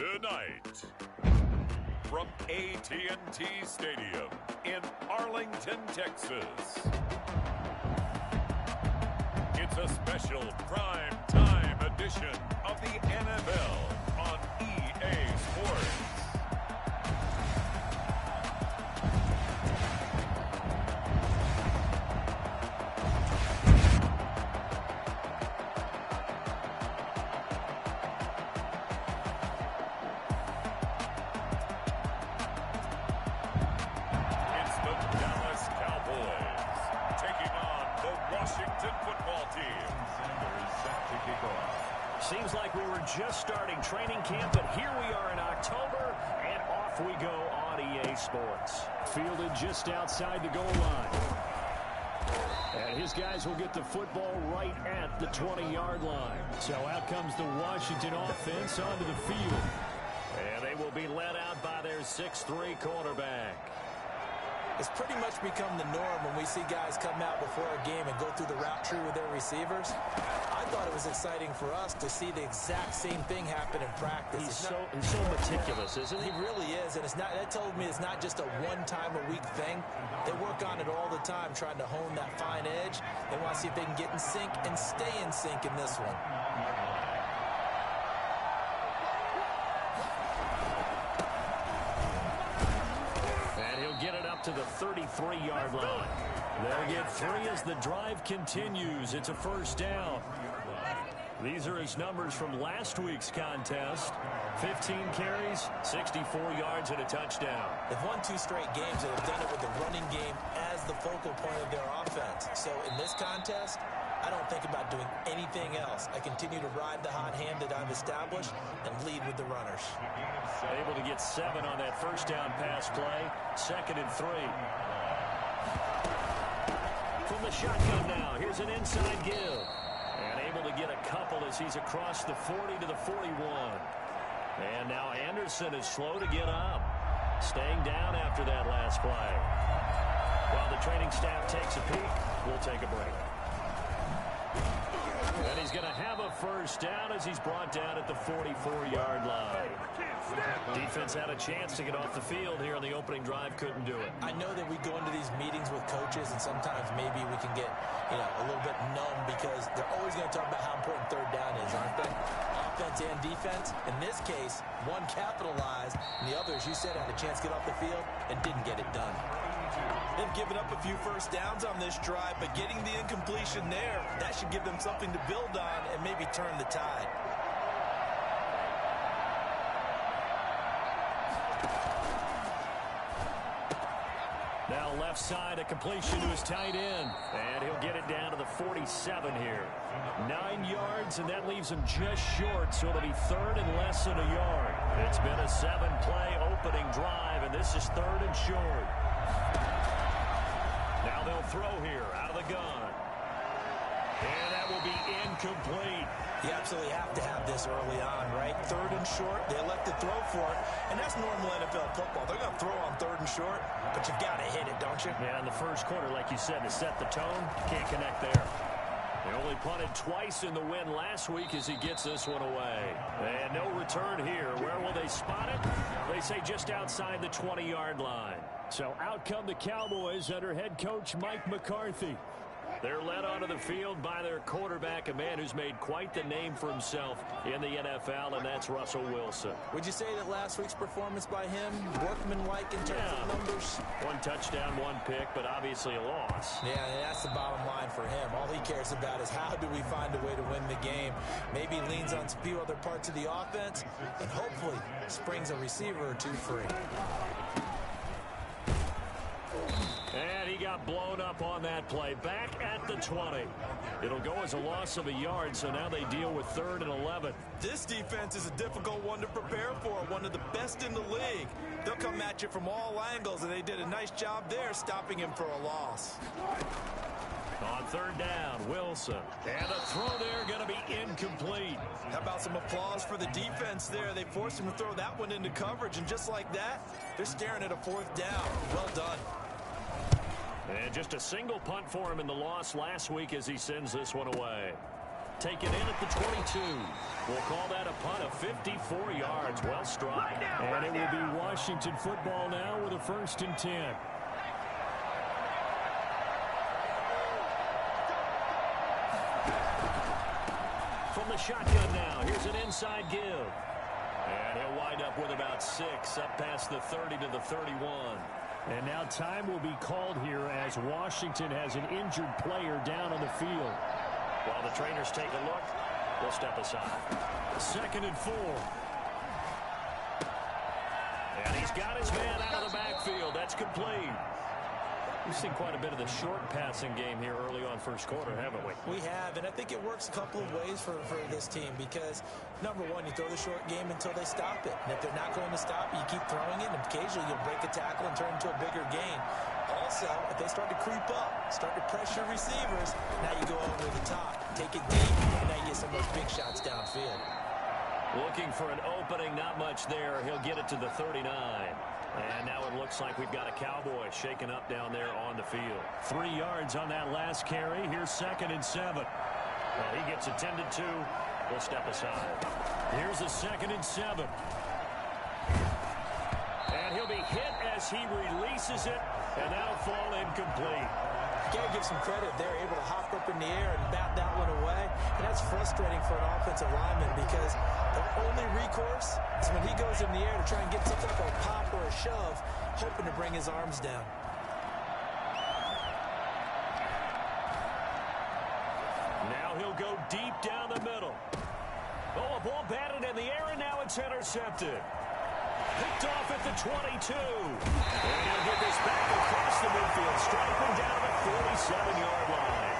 Tonight, from AT&T Stadium in Arlington, Texas, it's a special prime time edition of the NFL on EA Sports. Seems like we were just starting training camp, but here we are in October, and off we go on EA Sports. Fielded just outside the goal line. And his guys will get the football right at the 20-yard line. So out comes the Washington offense onto the field. And they will be led out by their 6'3" quarterback. It's pretty much become the norm when we see guys come out before a game and go through the route tree with their receivers. I thought it was exciting for us to see the exact same thing happen in practice. He's so meticulous, isn't he? He really is, and that told me it's not just a one-time-a-week thing. They work on it all the time, trying to hone that fine edge. They want to see if they can get in sync and stay in sync in this one. Get it up to the 33-yard line. They'll get 3 as the drive continues. It's a first down. These are his numbers from last week's contest. 15 carries, 64 yards, and a touchdown. They've won 2 straight games and have done it with the running game as the focal point of their offense. So in this contest, I don't think about doing anything else. I continue to ride the hot hand that I've established and lead with the runners. Able to get 7 on that first down pass play. 2nd and 3. From the shotgun now, here's an inside give. And able to get a couple as he's across the 40 to the 41. And now Anderson is slow to get up. Staying down after that last play. While the training staff takes a peek, we'll take a break. And he's going to have a first down as he's brought down at the 44-yard line. Defense had a chance to get off the field here on the opening drive, couldn't do it. I know that we go into these meetings with coaches, and sometimes maybe we can get, a little bit numb because they're always going to talk about how important third down is, aren't they? Offense and defense. In this case, one capitalized, and the other, as you said, had a chance to get off the field and didn't get it done. They've given up a few first downs on this drive, but getting the incompletion there, that should give them something to build on and maybe turn the tide. Now left side, a completion to his tight end. And he'll get it down to the 47 here. 9 yards, and that leaves him just short, so it'll be 3rd and less than a yard. It's been a 7-play opening drive, and this is 3rd and short. Now they'll throw here out of the gun. And that will be incomplete. You absolutely have to have this early on, right? 3rd and short, they elect to throw for it, and that's normal NFL football. They're going to throw on 3rd and short, but you've got to hit it, don't you? Yeah, in the first quarter, like you said, to set the tone, can't connect there. They only punted twice in the win last week as he gets this one away. And no return here. Where will they spot it? They say just outside the 20-yard line. So out come the Cowboys under head coach Mike McCarthy. They're led onto the field by their quarterback, a man who's made quite the name for himself in the NFL, and that's Russell Wilson. Would you say that last week's performance by him, workmanlike in terms of numbers? 1 touchdown, 1 pick, but obviously a loss. Yeah, and that's the bottom line for him. All he cares about is how do we find a way to win the game. Maybe he leans on a few other parts of the offense, and hopefully springs a receiver or 2 free. And he got blown up on that play. Back at the 20. It'll go as a loss of a yard, so now they deal with 3rd and 11. This defense is a difficult one to prepare for, one of the best in the league. They'll come at you from all angles, and they did a nice job there stopping him for a loss. On 3rd down, Wilson. And the throw there going to be incomplete. How about some applause for the defense there? They forced him to throw that one into coverage, and just like that, they're staring at a 4th down. Well done. And just a single punt for him in the loss last week as he sends this one away. taken in at the 22. We'll call that a punt of 54 yards. Well struck. And it will be Washington football now with a 1st and 10. From the shotgun now, here's an inside give. And he'll wind up with about 6, up past the 30 to the 31. And now time will be called here as Washington has an injured player down on the field. While the trainers take a look, we'll step aside. 2nd and 4. And he's got his man out of the backfield. That's complete. We've seen quite a bit of the short passing game here early on first quarter, haven't we? We have, and I think it works a couple of ways for this team because, number one, you throw the short game until they stop it. And if they're not going to stop it, you keep throwing it, and occasionally you'll break a tackle and turn it into a bigger gain. Also, if they start to creep up, start to pressure receivers, now you go over the top, take it deep, and now you get some of those big shots downfield. Looking for an opening, not much there. He'll get it to the 39. And now it looks like we've got a Cowboy shaken up down there on the field. 3 yards on that last carry. Here's 2nd and 7. Well, he gets attended to. We'll step aside. Here's a 2nd and 7. And he'll be hit as he releases it, and that'll fall incomplete. You got to give some credit. They're able to hop up in the air and bat that one away. And that's frustrating for an offensive lineman because the only recourse is when he goes in the air to try and get some type of pop or a shove, hoping to bring his arms down. Now he'll go deep down the middle. Oh, a ball batted in the air, and now it's intercepted. Picked off at the 22. And he'll get this back across the midfield, striking down to the 47-yard line.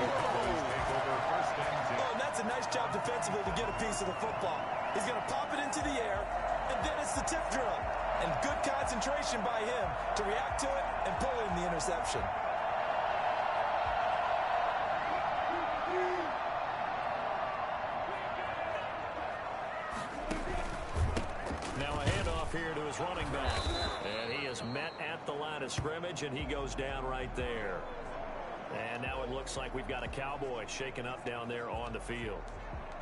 Oh, and that's a nice job defensively to get a piece of the football. He's going to pop it into the air, and then it's the tip drill. And good concentration by him to react to it and pull in the interception. Now a handoff here to his running back. And he is met at the line of scrimmage, and he goes down right there. And now it looks like we've got a Cowboy shaken up down there on the field.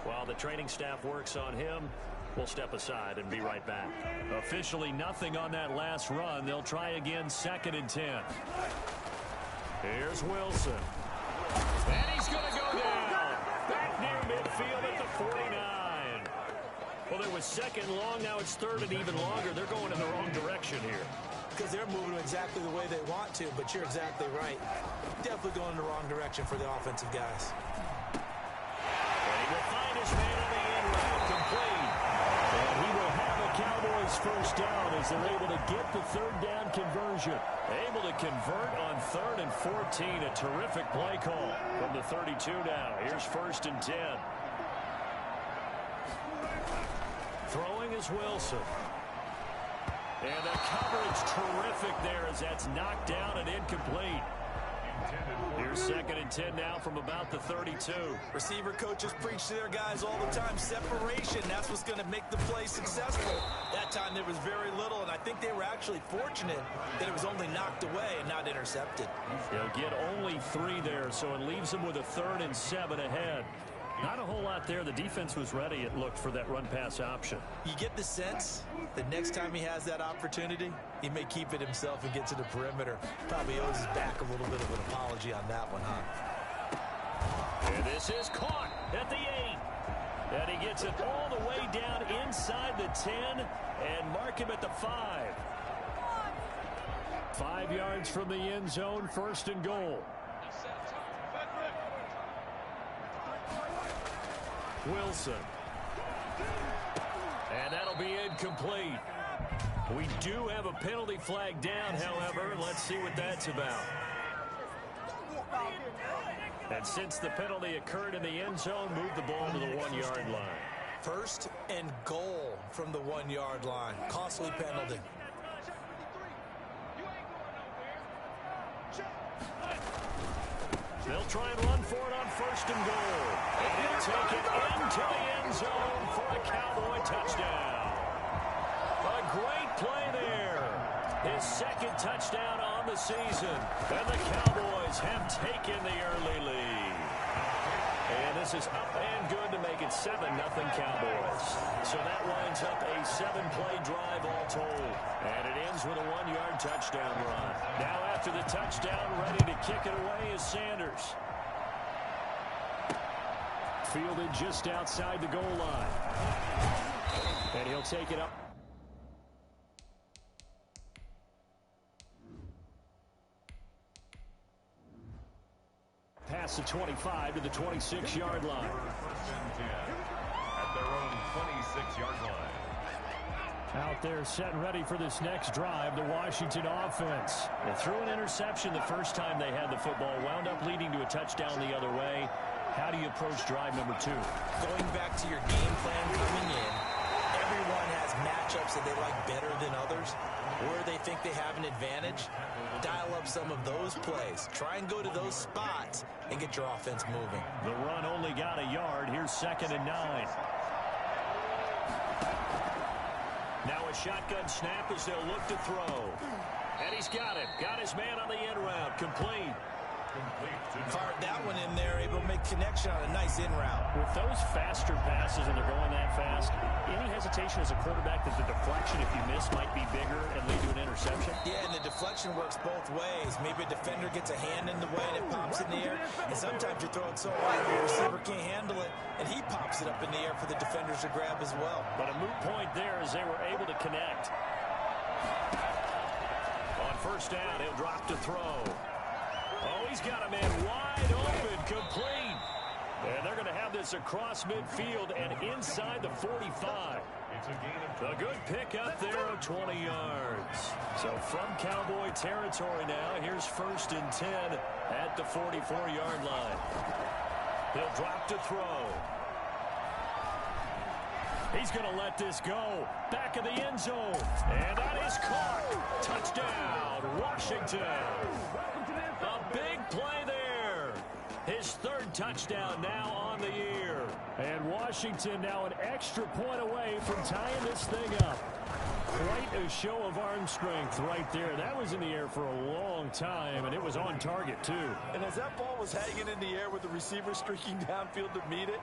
While the training staff works on him, we'll step aside and be right back. Officially nothing on that last run. They'll try again 2nd and 10. Here's Wilson. And he's going to go down. Back near midfield at the 49. Well, there was 2nd long. Now it's 3rd and even longer. They're going in the wrong direction here. Because they're moving exactly the way they want to, but you're exactly right. Definitely going in the wrong direction for the offensive guys. And he will find his man on the end route, complete. And he will have a Cowboys 1st down as they're able to get the 3rd down conversion. Able to convert on 3rd and 14. A terrific play call from the 32 now. Here's 1st and 10. Throwing is Wilson. And the coverage terrific there as that's knocked down and incomplete. Here's 2nd and 10 now from about the 32. Receiver coaches preach to their guys all the time. Separation, that's what's going to make the play successful. That time there was very little, and I think they were actually fortunate that it was only knocked away and not intercepted. They'll get only 3 there, so it leaves them with a 3rd and 7 ahead. Not a whole lot there. The defense was ready, it looked, for that run-pass option. You get the sense that next time he has that opportunity, he may keep it himself and get to the perimeter. Probably owes his back a little bit of an apology on that one, huh? And this is caught at the 8. And he gets it all the way down inside the 10 and mark him at the 5. 5 yards from the end zone, 1st and goal. Wilson. And that'll be incomplete. We do have a penalty flag down, however. Let's see what that's about. And since the penalty occurred in the end zone, move the ball to the 1-yard line. 1st and goal from the 1-yard line. Costly penalty. They'll try and run for it on 1st and goal. And they'll take it into the end zone for a Cowboy touchdown. A great play there. His 2nd touchdown on the season. And the Cowboys have taken the early lead. And this is up and good to make it 7-0 Cowboys. So that winds up a 7-play drive all told. And it ends with a 1-yard touchdown run. Now after the touchdown, ready to kick it away is Sanders. Fielded just outside the goal line. And he'll take it up. Past the 25 to the 26-yard line. First and 10 at their own 26-yard line. Out there set and ready for this next drive, the Washington offense. They threw an interception the first time they had the football, wound up leading to a touchdown the other way. How do you approach drive number 2? Going back to your game plan coming in, everyone has matchups that they like better than others, where they think they have an advantage. Dial up some of those plays. Try and go to those spots and get your offense moving. The run only got a yard. Here's 2nd and 9. Now a shotgun snap as they'll look to throw. And he's got it. Got his man on the end route. Complete. Carved that one in there, able to make connection on a nice in route. With those faster passes and they're going that fast, any hesitation as a quarterback that the deflection, if you miss, might be bigger and lead to an interception? Yeah, and the deflection works both ways. Maybe a defender gets a hand in the way and it pops in the air, and sometimes you throw it so high the receiver can't handle it, and he pops it up in the air for the defenders to grab as well. But a moot point there as they were able to connect. On first down, he'll drop to throw. Oh, he's got a man wide open, complete. And they're going to have this across midfield and inside the 45. A good pick up there of 20 yards. So from Cowboy territory now, here's 1st and 10 at the 44-yard line. He'll drop to throw. He's going to let this go. Back of the end zone. And that is caught. Touchdown, Washington. A big play there. His 3rd touchdown now on the year. And Washington now an extra point away from tying this thing up. Quite a show of arm strength right there. That was in the air for a long time, and it was on target, too. And as that ball was hanging in the air with the receiver streaking downfield to meet it,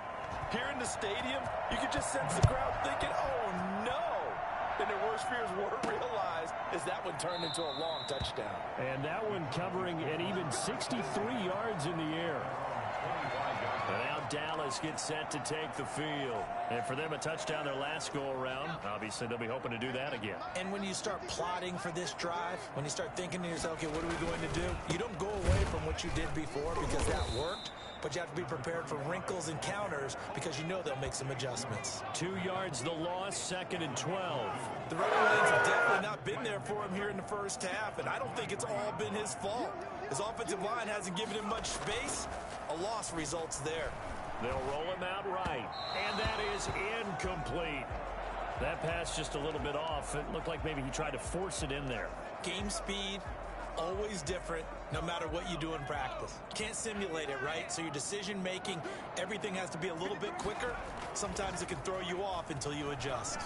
here in the stadium, you could just sense the crowd thinking, oh, no. And their worst fears were realized as that one turned into a long touchdown. And that one covering an even 63 yards in the air. And now Dallas gets set to take the field. And for them, a touchdown their last go-around. Obviously, they'll be hoping to do that again. And when you start plotting for this drive, when you start thinking to yourself, okay, what are we going to do? You don't go away from what you did before because that worked. But you have to be prepared for wrinkles and counters because you know they'll make some adjustments. 2 yards the loss, 2nd and 12. The running lanes have definitely not been there for him here in the first half, and I don't think it's all been his fault. His offensive line hasn't given him much space. A loss results there. They'll roll him out right. And that is incomplete. That pass just a little bit off. It looked like maybe he tried to force it in there. Game speed, always different, no matter what you do in practice. You can't simulate it, right? So your decision-making, everything has to be a little bit quicker. Sometimes it can throw you off until you adjust.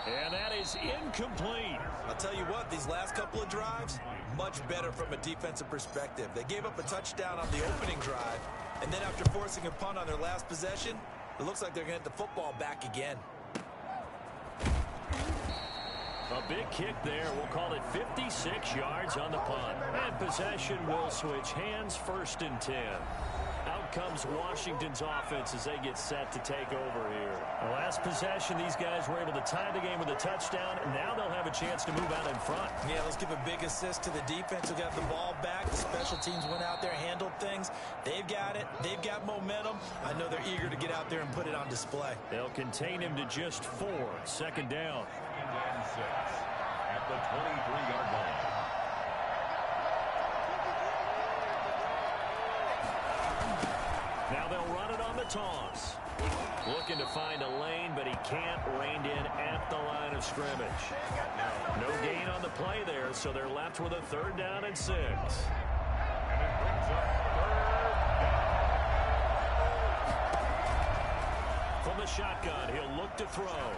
And that is incomplete. I'll tell you what, these last couple of drives, much better from a defensive perspective. They gave up a touchdown on the opening drive, and then after forcing a punt on their last possession, it looks like they're going to get the football back again. A big kick there. We'll call it 56 yards on the punt. And possession will switch hands, 1st and 10. Out comes Washington's offense as they get set to take over here. The last possession, these guys were able to tie the game with a touchdown, and now they'll have a chance to move out in front. Yeah, let's give a big assist to the defense who got the ball back. The special teams went out there, handled things. They've got it. They've got momentum. I know they're eager to get out there and put it on display. They'll contain him to just 4. 2nd down. And 6 at the 23-yard line. Now they'll run it on the toss. Looking to find a lane, but he can't rein in at the line of scrimmage. No gain on the play there, so they're left with a 3rd down and 6. And it brings up 3rd down. From the shotgun, he'll look to throw.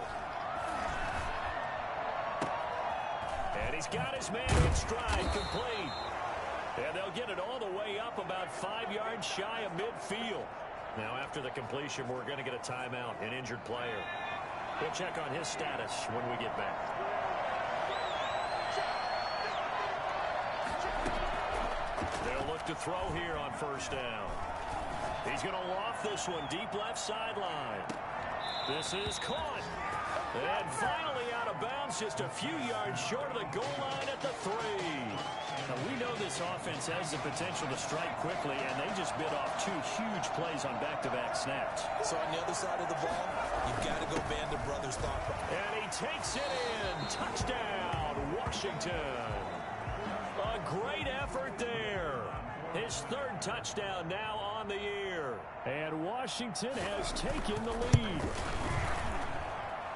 And he's got his man in stride, complete. And they'll get it all the way up about 5 yards shy of midfield. Now, after the completion, we're going to get a timeout, an injured player. We'll check on his status when we get back. They'll look to throw here on first down. He's going to loft this one deep left sideline. This is caught. And finally out of bounds, just a few yards short of the goal line at the 3. Now, we know this offense has the potential to strike quickly, and they just bit off 2 huge plays on back-to-back snaps. So on the other side of the ball, you've got to go Band of Brothers thought process. And he takes it in. Touchdown, Washington. A great effort there. His 3rd touchdown now on the year. And Washington has taken the lead.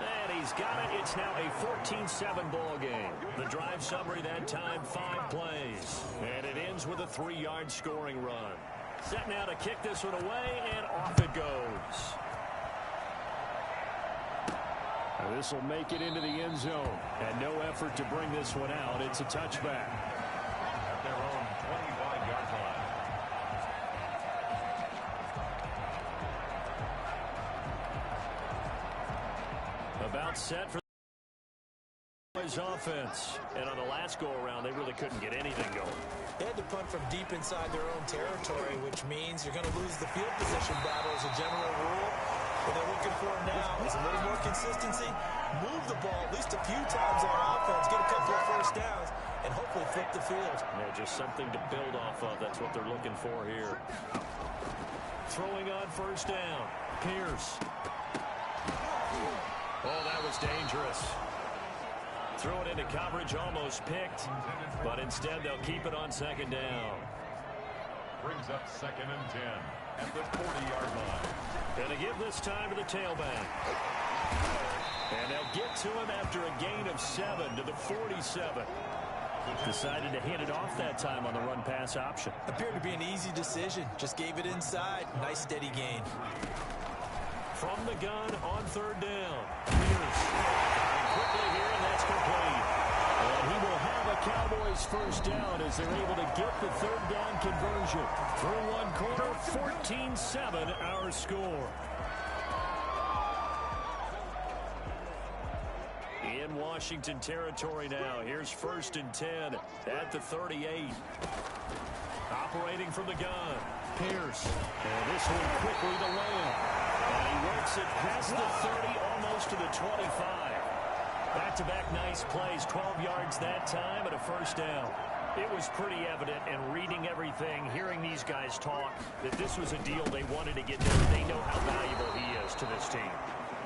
And he's got it. It's now a 14-7 ball game. The drive summary that time, 5 plays. And it ends with a 3-yard scoring run. Set now to kick this one away, and off it goes. Now this will make it into the end zone. And no effort to bring this one out. It's a touchback. At their own 25-yard line. About set for his offense. And on the last go-around, they really couldn't get anything going. They had to punt from deep inside their own territory, which means you're going to lose the field position battle as a general rule. What they're looking for now is a little more consistency, move the ball at least a few times on offense, get a couple of first downs, and hopefully flip the field. Yeah, just something to build off of. That's what they're looking for here. Throwing on first down. Pierce. Oh, that was dangerous. Threw it into coverage, almost picked, but instead they'll keep it on second down. Brings up 2nd and 10 at the 40-yard line. Gonna give this time to the tailback. And they'll get to him after a gain of 7 to the 47. Decided to hand it off that time on the run-pass option. Appeared to be an easy decision. Just gave it inside. Nice steady gain. From the gun on 3rd down. Pierce. Quickly here, and that's complete. And he will have a Cowboys first down as they're able to get the 3rd down conversion. Through one quarter, 14-7 our score. In Washington territory now. Here's 1st and 10 at the 38. Operating from the gun. Pierce. And this one quickly to land. And he works it past the 30, almost to the 25. Back-to-back nice plays, 12 yards that time and a first down. It was pretty evident in reading everything, hearing these guys talk, that this was a deal they wanted to get done. They know how valuable he is to this team.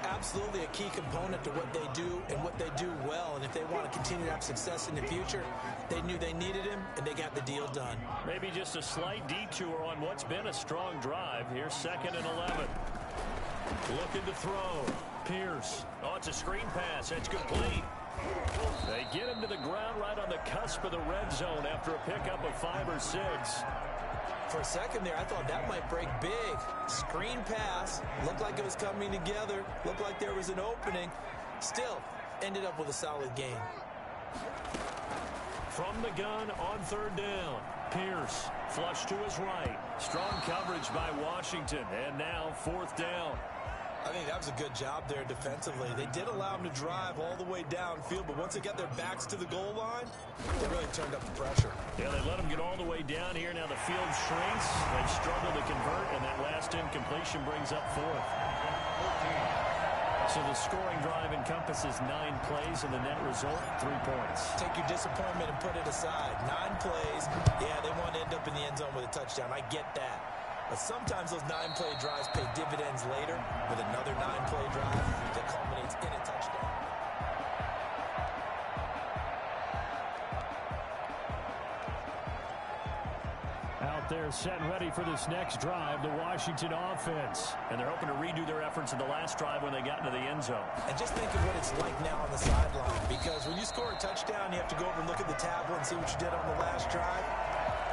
Absolutely a key component to what they do and what they do well. And if they want to continue to have success in the future, they knew they needed him, and they got the deal done. Maybe just a slight detour on what's been a strong drive. Here's 2nd and 11. Looking to throw. Pierce. Oh, it's a screen pass. It's complete. They get him to the ground right on the cusp of the red zone after a pickup of 5 or 6. For a second there, I thought that might break big. Screen pass. Looked like it was coming together. Looked like there was an opening. Still, ended up with a solid gain. From the gun on 3rd down. Pierce. Flush to his right. Strong coverage by Washington. And now 4th down. I think that was a good job there defensively. They did allow them to drive all the way downfield, but once they got their backs to the goal line, they really turned up the pressure. Yeah, they let them get all the way down here. Now the field shrinks. They struggle to convert, and that last incompletion brings up 4th. So the scoring drive encompasses 9 plays, and the net result, 3 points. Take your disappointment and put it aside. 9 plays. Yeah, they want to end up in the end zone with a touchdown. I get that. But sometimes those 9-play drives pay dividends later with another 9-play drive that culminates in a touchdown. Out there set and ready for this next drive, the Washington offense. And they're hoping to redo their efforts in the last drive when they got into the end zone. And just think of what it's like now on the sideline, because when you score a touchdown, you have to go over and look at the tablet and see what you did on the last drive.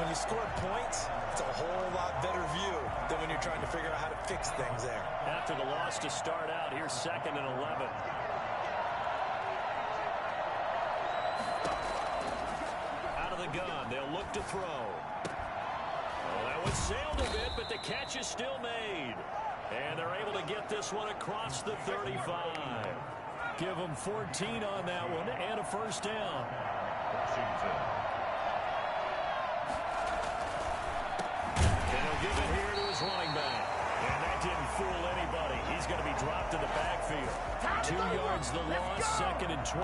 When you scored points, it's a whole lot better view than when you're trying to figure out how to fix things there. After the loss to start out, here's 2nd and 11. they'll look to throw. Oh, that one sailed a bit, but the catch is still made. And they're able to get this one across the 35. Give them 14 on that one and a first down. And he'll give it here to his running back. And that didn't fool anybody. He's going to be dropped in the backfield. 2 yards the loss, 2nd and 12.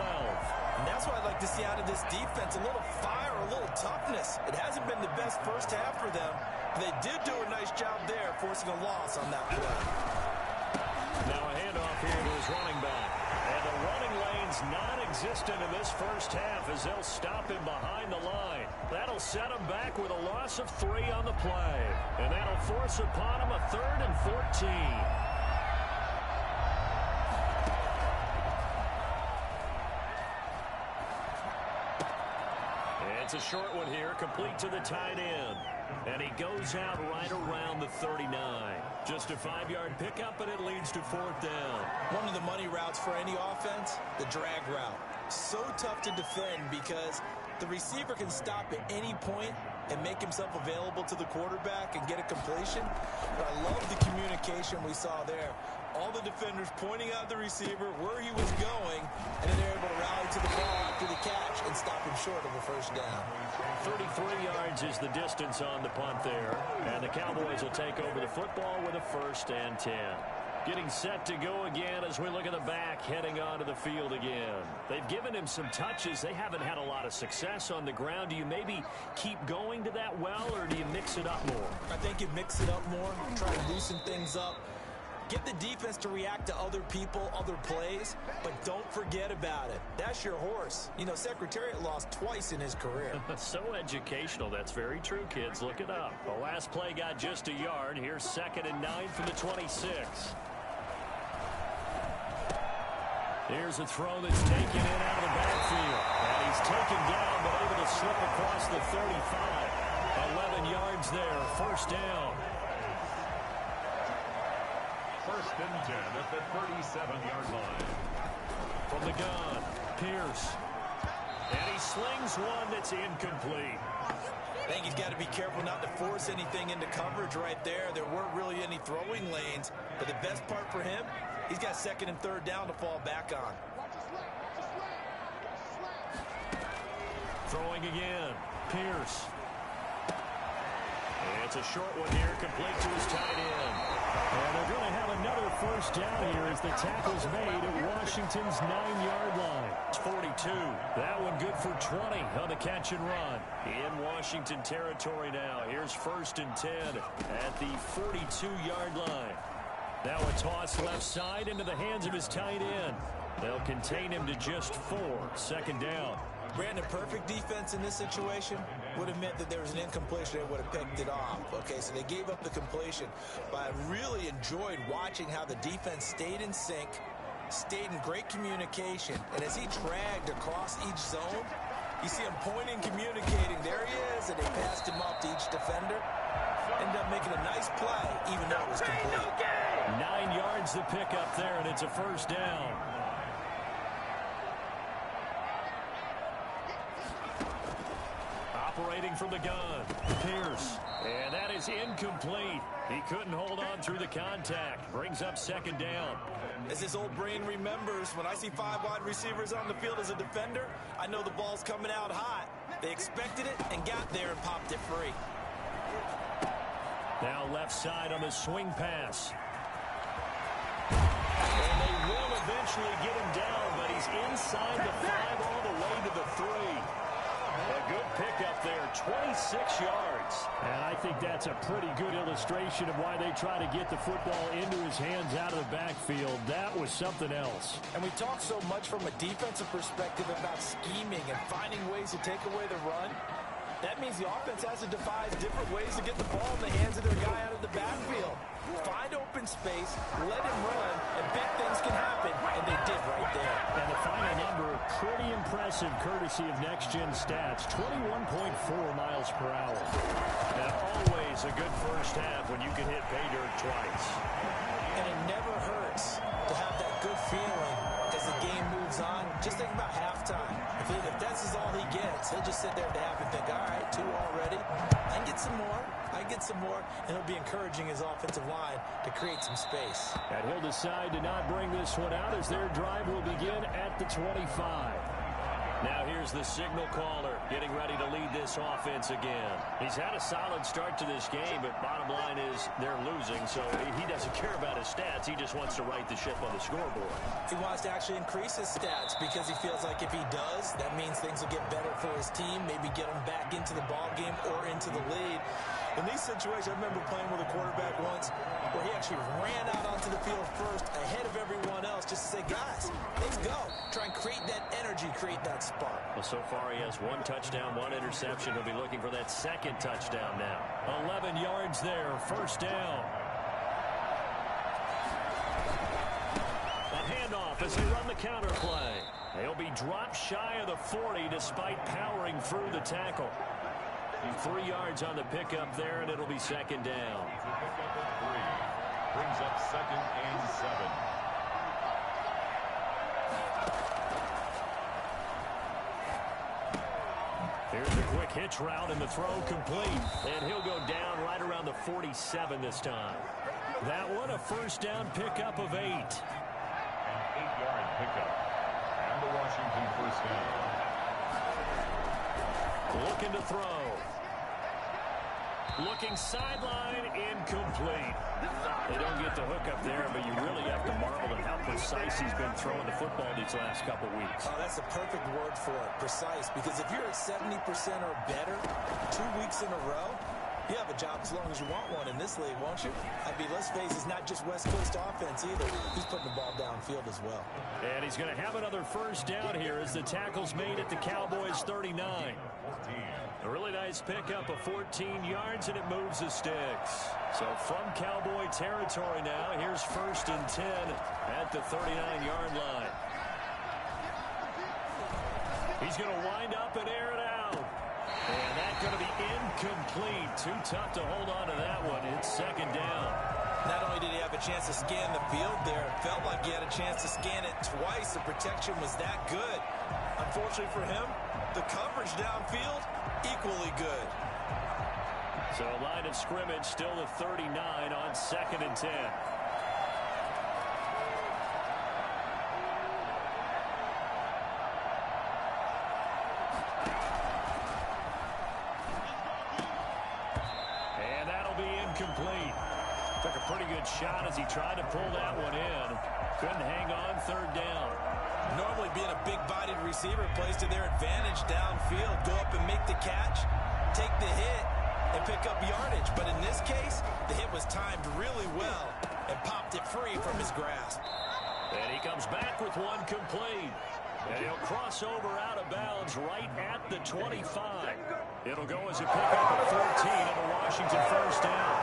And that's what I'd like to see out of this defense, a little fire, a little toughness. It hasn't been the best first half for them, but they did do a nice job there, forcing a loss on that play. Now a handoff here to his running back. And the running lane's non-existent in this first half as they'll stop him behind the line. That'll set him back with a loss of 3 on the play. And that'll force upon him a 3rd and 14. It's a short one here, complete to the tight end. And he goes out right around the 39. Just a 5-yard pickup, and it leads to 4th down. One of the money routes for any offense, the drag route. So tough to defend because the receiver can stop at any point and make himself available to the quarterback and get a completion. But I love the communication we saw there. All the defenders pointing out the receiver where he was going, and then they're able to rally to the ball after the catch and stop him short of a first down. 33 yards is the distance on the punt there. And the Cowboys will take over the football with a 1st and 10. Getting set to go again as we look at the back heading onto the field again. They've given him some touches. They haven't had a lot of success on the ground. Do you maybe keep going to that well, or do you mix it up more? I think you mix it up more, try to loosen things up. Get the defense to react to other people, other plays, but don't forget about it. That's your horse. You know, Secretariat lost twice in his career. So educational. That's very true, kids. Look it up. The last play got just a yard. Here's 2nd and 9 from the 26. Here's a throw that's taken in out of the backfield. And he's taken down, but able to slip across the 35. 11 yards there. 1st down. 1st and 10 at the 37-yard line. From the gun, Pierce. And he slings one that's incomplete. I think he's got to be careful not to force anything into coverage right there. There weren't really any throwing lanes, but the best part for him, he's got 2nd and 3rd down to fall back on. Throwing again, Pierce. And it's a short one here, complete to his tight end. And they're going to have another 1st down here as the tackle's made at Washington's 9-yard line. It's 42. That one good for 20 on the catch and run. In Washington territory now. Here's 1st and 10 at the 42-yard line. Now a toss left side into the hands of his tight end. They'll contain him to just 4. 2nd down. Brandon, perfect defense in this situation would have meant that there was an incompletion. They would have picked it off. Okay, so they gave up the completion. But I really enjoyed watching how the defense stayed in sync, stayed in great communication. And as he dragged across each zone, you see him pointing, communicating. There he is, and they passed him off to each defender. Ended up making a nice play, even though it was complete. 9 yards to pick up there, and it's a 1st down. Operating from the gun, Pierce. And that is incomplete. He couldn't hold on through the contact. Brings up 2nd down. As his old brain remembers, when I see 5 wide receivers on the field as a defender, I know the ball's coming out hot. They expected it and got there and popped it free. Now left side on the swing pass. And they will eventually get him down, but he's inside the 5 all the way to the 3. A good pickup there, 26 yards. And I think that's a pretty good illustration of why they try to get the football into his hands out of the backfield. That was something else. And we talk so much from a defensive perspective about scheming and finding ways to take away the run. That means the offense has to devise different ways to get the ball in the hands of their guy out of the backfield. Find open space, let him run, and big things can happen, and they did right there. And the final number, pretty impressive courtesy of Next Gen Stats, 21.4 miles per hour. And always a good first half when you can hit pay dirt twice. And it never hurts to have that good feeling as the game moves on, just think about halftime. If this is all he gets, he'll just sit there at the half and think, all right, 2 already. I can get some more. And he'll be encouraging his offensive line to create some space. And he'll decide to not bring this one out as their drive will begin at the 25. Now here's the signal caller getting ready to lead this offense again. He's had a solid start to this game, but bottom line is they're losing, so he doesn't care about his stats. He just wants to right the ship on the scoreboard. He wants to actually increase his stats because he feels like if he does, that means things will get better for his team, maybe get him back into the ball game or into the lead. In these situations, I remember playing with a quarterback once where he actually ran out onto the field first ahead of everyone else just to say, guys, let's go. Try and create that energy, create that spark. Well, so far he has 1 touchdown, 1 interception. He'll be looking for that 2nd touchdown now. 11 yards there, first down. A handoff as they run the counter play. They'll be dropped shy of the 40 despite powering through the tackle. 3 yards on the pickup there, and it'll be 2nd down. Brings up 2nd and 7. Here's a quick hitch route, and the throw complete. And he'll go down right around the 47 this time. That one, a first down pickup of 8. An 8-yard pickup. And the Washington first down. Looking to throw. Looking sideline, incomplete. They don't get the hook up there, but you really have to marvel at how precise he's been throwing the football these last couple weeks. Oh, that's a perfect word for it, precise, because if you're at 70% or better 2 weeks in a row, you have a job as long as you want one in this league, won't you? I mean, let's face it, it's not just West Coast offense either. He's putting the ball downfield as well. And he's going to have another first down here as the tackle's made at the Cowboys' 39. A really nice pickup of 14 yards, and it moves the sticks. So from Cowboy territory now, here's 1st and 10 at the 39-yard line. He's going to wind up and air it out. And that's going to be incomplete. Too tough to hold on to that one. It's 2nd down. Not only did he have a chance to scan the field there, it felt like he had a chance to scan it twice. The protection was that good. Unfortunately for him, the coverage downfield, equally good. So line of scrimmage still at 39 on 2nd and 10. And that'll be incomplete. Took a pretty good shot as he tried to pull that one in. Couldn't hang on, 3rd down. Normally being a big-bodied receiver plays to their advantage downfield. Go up and make the catch, take the hit, and pick up yardage. But in this case, the hit was timed really well and popped it free from his grasp. And he comes back with one complete. And he'll cross over out of bounds right at the 25. It'll go as a pickup at 14 and a Washington first down.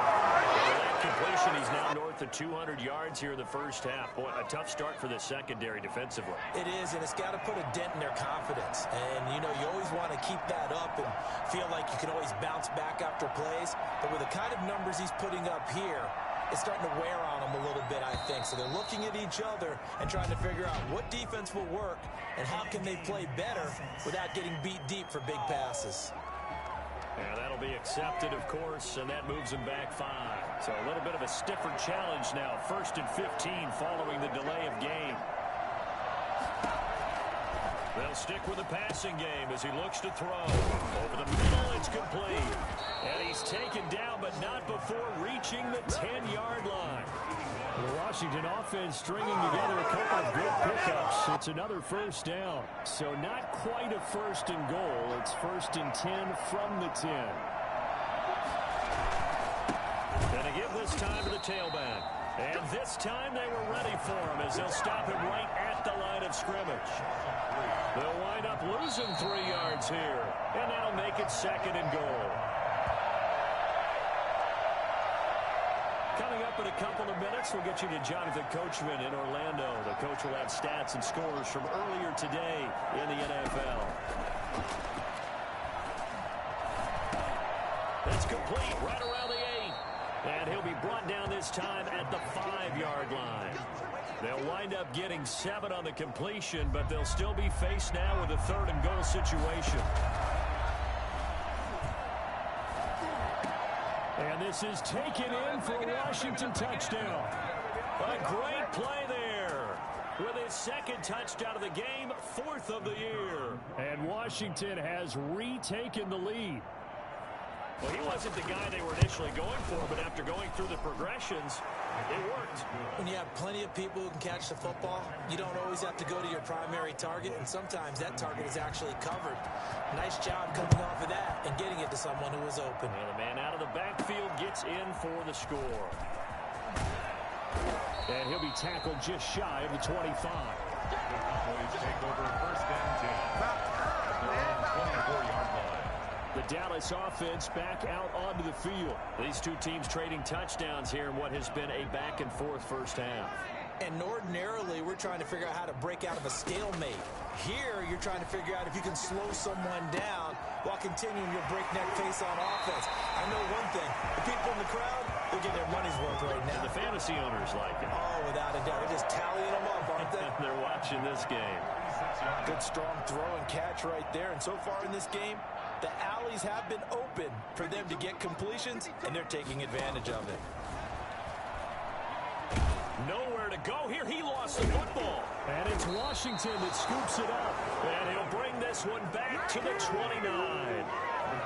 With that completion, he's now north of 200 yards here in the first half. Boy, a tough start for the secondary defensively. It is, and it's got to put a dent in their confidence. And, you know, you always want to keep that up and feel like you can always bounce back after plays. But with the kind of numbers he's putting up here, it's starting to wear on them a little bit, I think. So they're looking at each other and trying to figure out what defense will work and how can they play better without getting beat deep for big passes. Yeah, that'll be accepted, of course, and that moves them back 5. So a little bit of a stiffer challenge now. 1st and 15 following the delay of game. They'll stick with the passing game as he looks to throw. Over the middle, it's complete. And he's taken down, but not before reaching the 10-yard line. The Washington offense stringing together a couple of good pickups. It's another first down. So not quite a 1st and goal. It's 1st and 10 from the 10. Gonna give this time to the tailback. And this time they were ready for him as they'll stop him right at the line of scrimmage. They'll wind up losing 3 yards here. And that'll make it 2nd and goal. Coming up in a couple of minutes, we'll get you to Jonathan Coachman in Orlando. The coach will have stats and scores from earlier today in the NFL. It's complete right around the 8. And he'll be brought down this time at the 5-yard line. They'll wind up getting 7 on the completion, but they'll still be faced now with a 3rd and goal situation. And this is taken in for a Washington touchdown. A great play there. With his 2nd touchdown of the game, 4th of the year. And Washington has retaken the lead. Well, he wasn't the guy they were initially going for, but after going through the progressions, it worked. When you have plenty of people who can catch the football, you don't always have to go to your primary target, and sometimes that target is actually covered. Nice job coming off of that and getting it to someone who was open. And the man out of the backfield gets in for the score. And he'll be tackled just shy of the 25. Cowboys take over 1st and 10. At the 24-yard line. The Dallas offense back out onto the field. These two teams trading touchdowns here in what has been a back-and-forth first half. And ordinarily, we're trying to figure out how to break out of a stalemate. Here, you're trying to figure out if you can slow someone down while continuing your breakneck pace on offense. I know one thing. The people in the crowd, they're getting their money's worth right now. And the fantasy owners like it. Oh, without a doubt. They're just tallying them up, aren't they? They're watching this game. Good, strong throw and catch right there. And so far in this game, the alleys have been open for them to get completions, and they're taking advantage of it. Nowhere to go here. He lost the football. And it's Washington that scoops it up. And he'll bring this one back to the 29.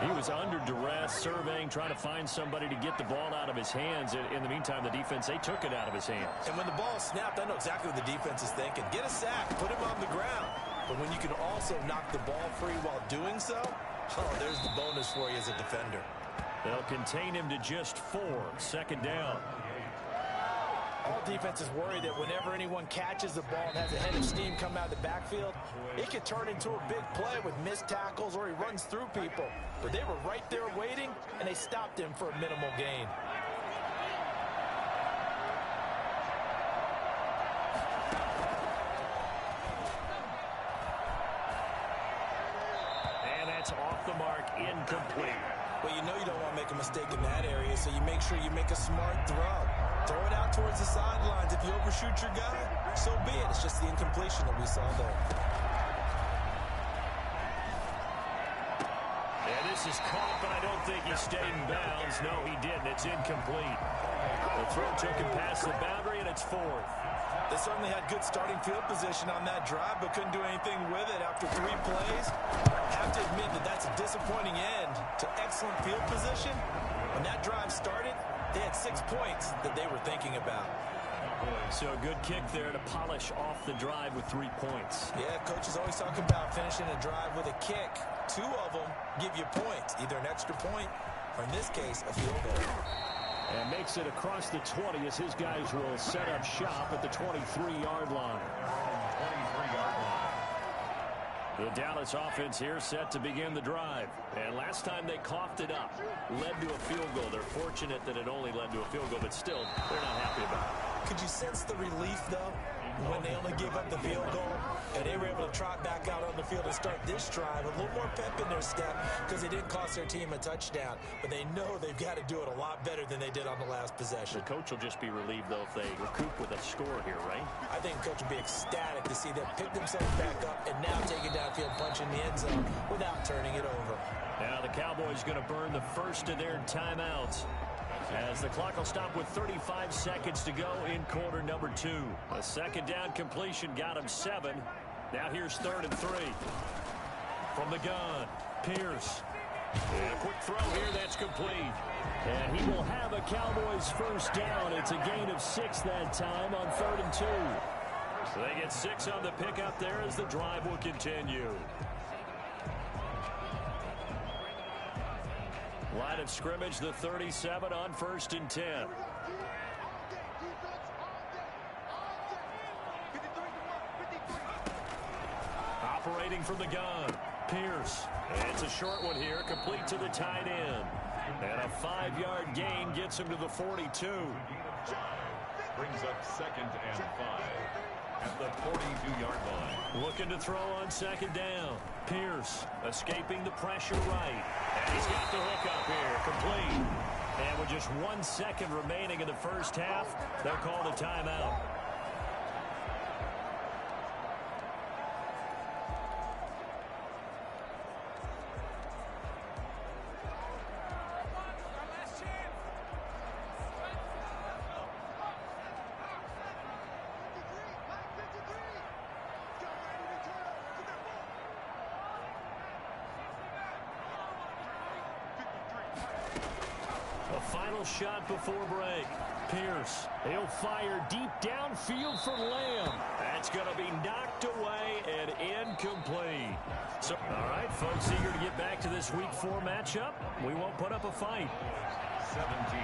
He was under duress, surveying, trying to find somebody to get the ball out of his hands. In the meantime, the defense, they took it out of his hands. And when the ball is snapped, I know exactly what the defense is thinking. Get a sack, put him on the ground. But when you can also knock the ball free while doing so, oh, there's the bonus for you as a defender. They'll contain him to just 4. 2nd down. All defenses worry that whenever anyone catches the ball and has a head of steam come out of the backfield, it could turn into a big play with missed tackles or he runs through people. But they were right there waiting, and they stopped him for a minimal gain. And that's off the mark, incomplete. Well, you know you don't want to make a mistake in that area, so you make sure you make a smart throw. Throw it out towards the sidelines. If you overshoot your guy, so be it. It's just the incompletion that we saw there. And this is caught, but I don't think he stayed in bounds. No, he didn't. It's incomplete. The throw took him past the boundary, and it's 4th. They certainly had good starting field position on that drive, but couldn't do anything with it after 3 plays. I have to admit that that's a disappointing end to excellent field position. When that drive started, they had 6 points that they were thinking about. So a good kick there to polish off the drive with 3 points. Yeah, coaches always talk about finishing a drive with a kick. 2 of them give you points, either an extra point or, in this case, a field goal. And makes it across the 20 as his guys will set up shop at the 23-yard line. 23-yard line. The Dallas offense here set to begin the drive. And last time they coughed it up, led to a field goal. They're fortunate that it only led to a field goal, but still, they're not happy about it. Could you sense the relief, though, when they only gave up the field goal and they were able to trot back out on the field and start this drive a little more pep in their step because it didn't cost their team a touchdown, but they know they've got to do it a lot better than they did on the last possession. The coach will just be relieved, though, if they recoup with a score here, right? I think the coach will be ecstatic to see them pick themselves back up and now take it downfield, punch in the end zone without turning it over. Now the Cowboys going to burn the first of their timeouts, as the clock will stop with 35 seconds to go in quarter number 2. A 2nd down completion got him 7. Now here's 3rd and 3. From the gun, Pierce. And a quick throw here, that's complete. And he will have a Cowboys first down. It's a gain of 6 that time on 3rd and 2. So they get 6 on the pickup there as the drive will continue. Line of scrimmage, the 37 on 1st and 10. Operating from the gun, Pierce. It's a short one here, complete to the tight end. And a 5-yard gain gets him to the 42. Brings up 2nd and 5 at the 42-yard line. Looking to throw on 2nd down. Pierce escaping the pressure right. And he's got the hook up here, complete. And with just 1 second remaining in the first half, they'll call the timeout. Final shot before break. Pierce, he'll fire deep downfield for Lamb. That's going to be knocked away and incomplete. So, all right, folks, eager to get back to this Week 4 matchup. We won't put up a fight. 17.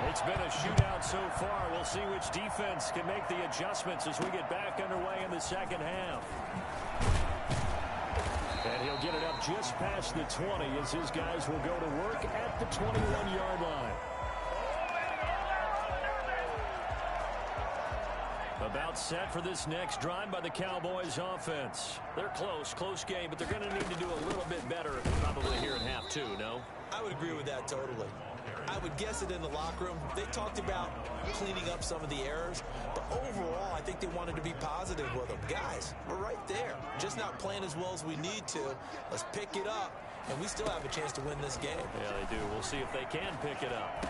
It's been a shootout so far. We'll see which defense can make the adjustments as we get back underway in the second half. And he'll get it up just past the 20 as his guys will go to work at the 21-yard line. About set for this next drive by the Cowboys offense. They're close game, but they're going to need to do a little bit better probably here in half two, no? I would agree with that totally. I would guess it in the locker room. They talked about cleaning up some of the errors, but overall, I think they wanted to be positive with them. Guys, we're right there. Just not playing as well as we need to. Let's pick it up, and we still have a chance to win this game. Yeah, they do. We'll see if they can pick it up.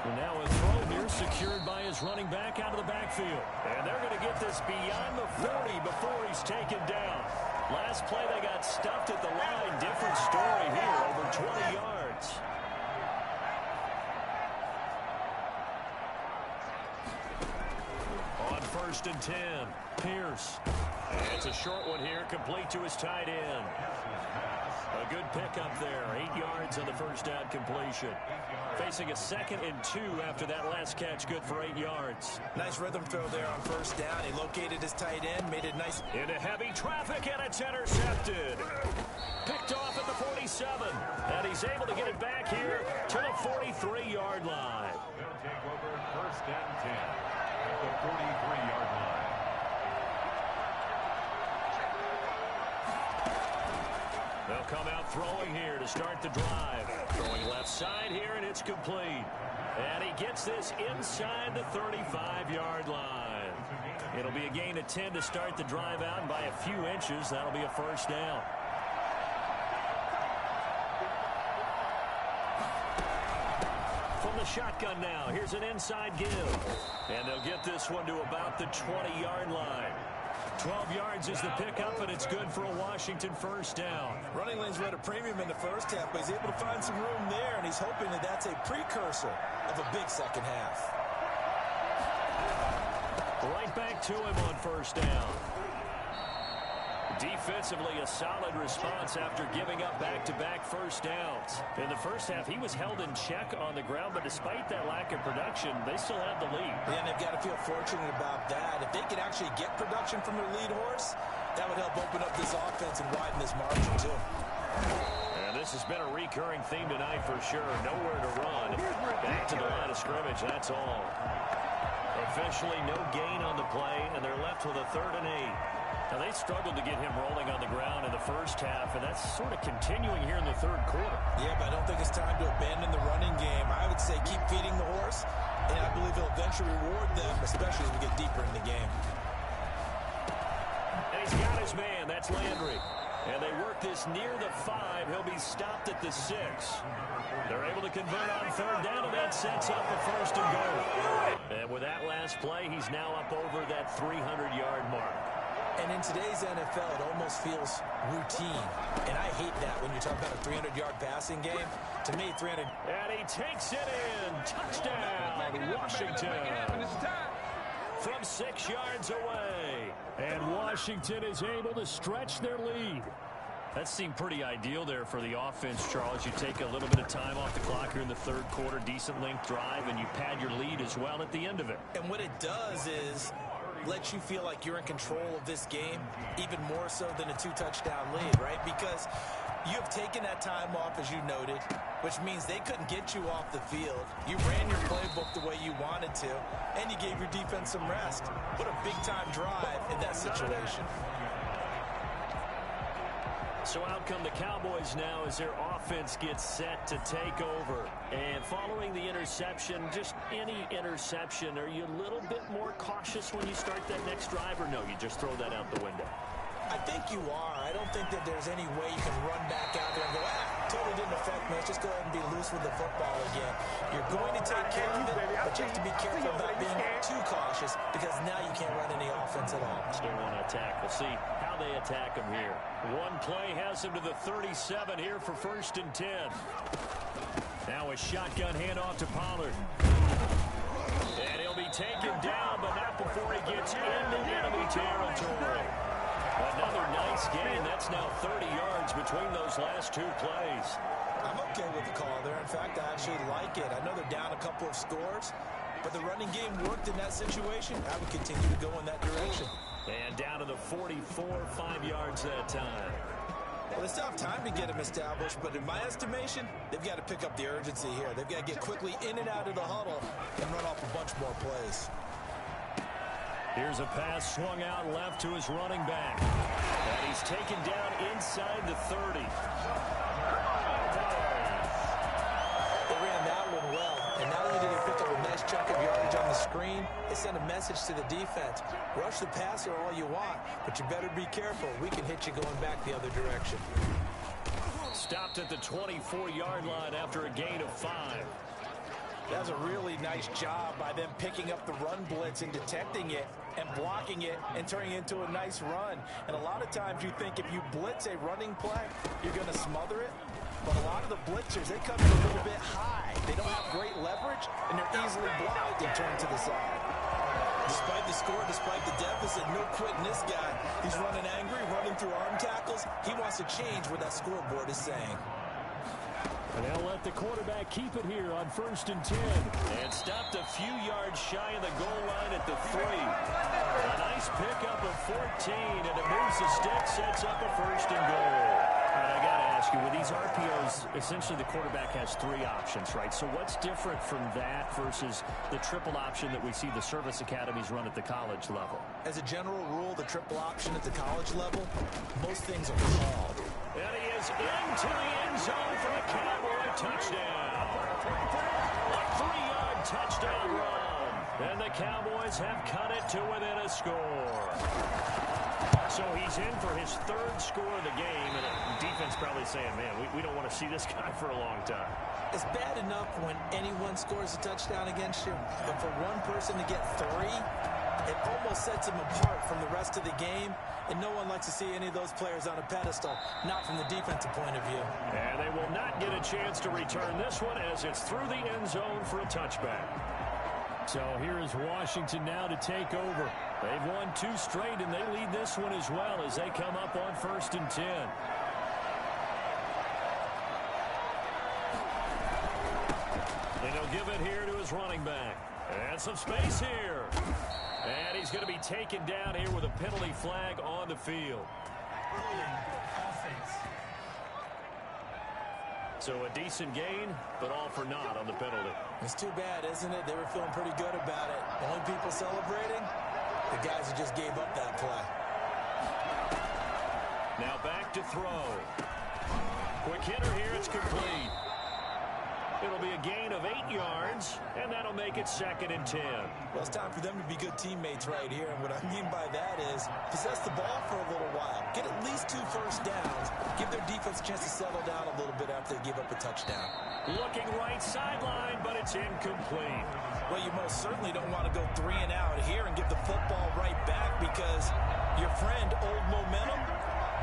And now a throw here secured by his running back out of the backfield. And they're going to get this beyond the 40 before he's taken down. Last play, they got stuffed at the line. Different story here, over 20 yards. On 1st and 10, Pierce. And it's a short one here, complete to his tight end. A good pickup there, 8 yards on the first down completion. Facing a 2nd and 2 after that last catch, good for 8 yards. Nice rhythm throw there on 1st down. He located his tight end, made it nice. Into heavy traffic, and it's intercepted. Picked off at the 47, and he's able to get it back here to the 43-yard line. They'll take over 1st and 10 at the 43-yard line. They'll come out throwing here to start the drive. Throwing left side here, and it's complete. And he gets this inside the 35-yard line. It'll be a gain of 10 to start the drive out, and by a few inches, that'll be a 1st down. From the shotgun now, here's an inside give. And they'll get this one to about the 20-yard line. 12 yards is the pickup, and it's good for a Washington 1st down. Running lanes were at a premium in the first half, but he's able to find some room there, and he's hoping that that's a precursor of a big second half. Right back to him on 1st down. Defensively, a solid response after giving up back-to-back 1st downs. In the first half, he was held in check on the ground, but despite that lack of production, they still have the lead. Yeah, and they've got to feel fortunate about that. If they could actually get production from their lead horse, that would help open up this offense and widen this margin, too. And this has been a recurring theme tonight for sure. Nowhere to run. Back to the line of scrimmage, that's all. Officially no gain on the play, and they're left with a 3rd and 8. Now, they struggled to get him rolling on the ground in the first half, and that's sort of continuing here in the 3rd quarter. Yeah, but I don't think it's time to abandon the running game. I would say keep feeding the horse, and I believe he'll eventually reward them, especially as we get deeper in the game. And he's got his man. That's Landry. And they work this near the 5. He'll be stopped at the 6. They're able to convert on 3rd down, and that sets up the 1st and goal. And with that last play, he's now up over that 300-yard mark. And in today's NFL, it almost feels routine. And I hate that when you talk about a 300-yard passing game. To me, 300. And he takes it in. Touchdown, Washington. From 6 yards away. And Washington is able to stretch their lead. That seemed pretty ideal there for the offense, Charles. You take a little bit of time off the clock here in the 3rd quarter, decent length drive, and you pad your lead as well at the end of it. And what it does is let you feel like you're in control of this game, even more so than a 2-touchdown lead, right? Because you have taken that time off, as you noted, which means they couldn't get you off the field. You ran your playbook the way you wanted to, and you gave your defense some rest. What a big-time drive in that situation. So out come the Cowboys now as their offense gets set to take over. And following the interception, just any interception, are you a little bit more cautious when you start that next drive, or no, you just throw that out the window? I think you are. I don't think that there's any way you can run back out there and go, totally didn't affect me. Let's just go ahead and be loose with the football again. You're going to take care of it, but you have to be careful about being too cautious because now you can't run any offense at all. Still want to attack. We'll see how they attack him here. One play has him to the 37 here for 1st and 10. Now a shotgun handoff to Pollard. And he'll be taken down, but not before he gets into enemy territory. Another nice gain. That's now 30 yards between those last 2 plays. I'm okay with the call there. In fact, I actually like it. I know they're down a couple of scores, but the running game worked in that situation. I would continue to go in that direction. And down to the 44, 5 yards that time. Well, they still have time to get him established, but in my estimation, they've got to pick up the urgency here. They've got to get quickly in and out of the huddle and run off a bunch more plays. Here's a pass swung out left to his running back. And he's taken down inside the 30. They ran that one well. And not only did they pick up a nice chunk of yardage on the screen, they sent a message to the defense. Rush the passer all you want, but you better be careful. We can hit you going back the other direction. Stopped at the 24-yard line after a gain of 5. That was a really nice job by them picking up the run blitz and detecting it and blocking it and turning it into a nice run. And a lot of times you think if you blitz a running play, you're going to smother it. But a lot of the blitzers, they come in a little bit high. They don't have great leverage, and they're easily blocked and turned to the side. Despite the score, despite the deficit, no quitting this guy. He's running angry, running through arm tackles. He wants to change what that scoreboard is saying. And they'll let the quarterback keep it here on 1st and 10. And stopped a few yards shy of the goal line at the 3. A nice pickup of 14, and it moves the stick, sets up a 1st and goal. All right, I got to ask you, with these RPOs, essentially the quarterback has 3 options, right? So what's different from that versus the triple option that we see the service academies run at the college level? As a general rule, the triple option at the college level, most things are called. And he is into the end zone for a Cowboy touchdown. A 3-yard touchdown run. And the Cowboys have cut it to within a score. So he's in for his 3rd score of the game. And the defense probably saying, man, we don't want to see this guy for a long time. It's bad enough when anyone scores a touchdown against you. But for one person to get 3, it almost sets him apart from the rest of the game. And no one likes to see any of those players on a pedestal, not from the defensive point of view. And they will not get a chance to return this one as it's through the end zone for a touchback. So here is Washington now to take over. They've won 2 straight, and they lead this one as well as they come up on 1st and 10. And he'll give it here to his running back. And some space here. And he's going to be taken down here with a penalty flag on the field. So a decent gain, but all for naught on the penalty. It's too bad, isn't it? They were feeling pretty good about it. The only people celebrating, the guys who just gave up that play. Now back to throw. Quick hitter here, it's complete. It'll be a gain of 8 yards, and that'll make it 2nd and 10. Well, it's time for them to be good teammates right here. And what I mean by that is possess the ball for a little while. Get at least 2 first downs. Give their defense a chance to settle down a little bit after they give up a touchdown. Looking right sideline, but it's incomplete. Well, you most certainly don't want to go 3 and out here and give the football right back because your friend, Old Momentum,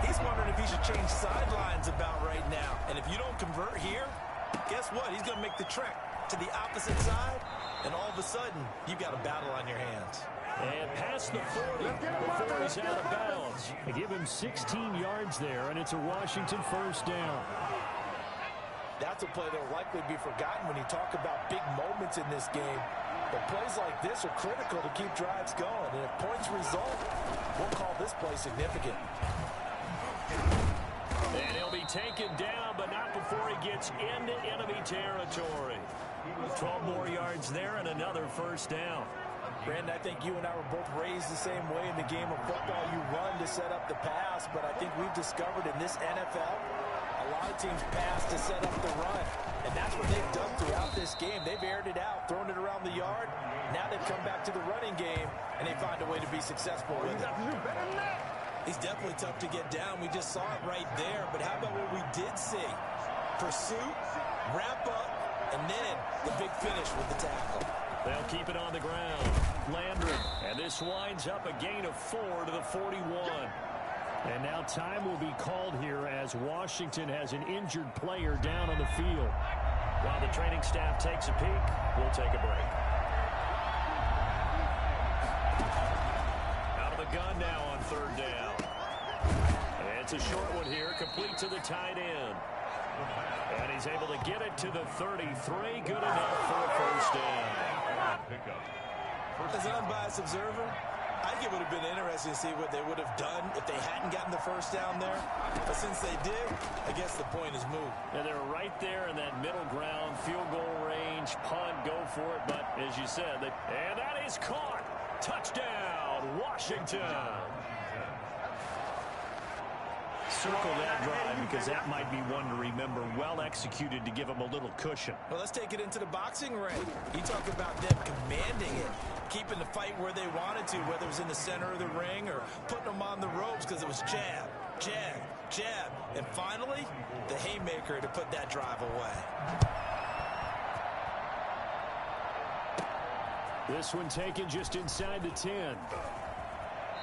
he's wondering if he should change sidelines about right now. And if you don't convert here, guess what? He's going to make the trek to the opposite side, and all of a sudden, you've got a battle on your hands. And past the 40 before he's out of bounds. They give him 16 yards there, and it's a Washington 1st down. That's a play that will likely be forgotten when you talk about big moments in this game. But plays like this are critical to keep drives going, and if points result, we'll call this play significant. And he'll be taken down, but not before he gets into enemy territory. 12 more yards there and another 1st down. Brandon, I think you and I were both raised the same way in the game of football. You run to set up the pass, but I think we've discovered in this NFL, a lot of teams pass to set up the run. And that's what they've done throughout this game. They've aired it out, thrown it around the yard. Now they've come back to the running game, and they find a way to be successful with it. He's definitely tough to get down. We just saw it right there. But how about what we did see? Pursuit, wrap up, and then the big finish with the tackle. They'll keep it on the ground. Landry. And this winds up a gain of 4 to the 41. And now time will be called here as Washington has an injured player down on the field. While the training staff takes a peek, we'll take a break. Out of the gun now on third down. And it's a short one here, complete to the tight end. And he's able to get it to the 33. Good enough for a first down. As an unbiased observer, I think it would have been interesting to see what they would have done if they hadn't gotten the first down there. But since they did, I guess the point is moot. And they're right there in that middle ground, field goal range, punt, go for it. But as you said, and that is caught. Touchdown, Washington. Circle that drive because that might be one to remember. Well executed to give them a little cushion. Well, let's take it into the boxing ring. You talk about them commanding it, keeping the fight where they wanted to, whether it was in the center of the ring or putting them on the ropes because it was jab, jab, jab. And finally, the haymaker to put that drive away. This one taken just inside the 10.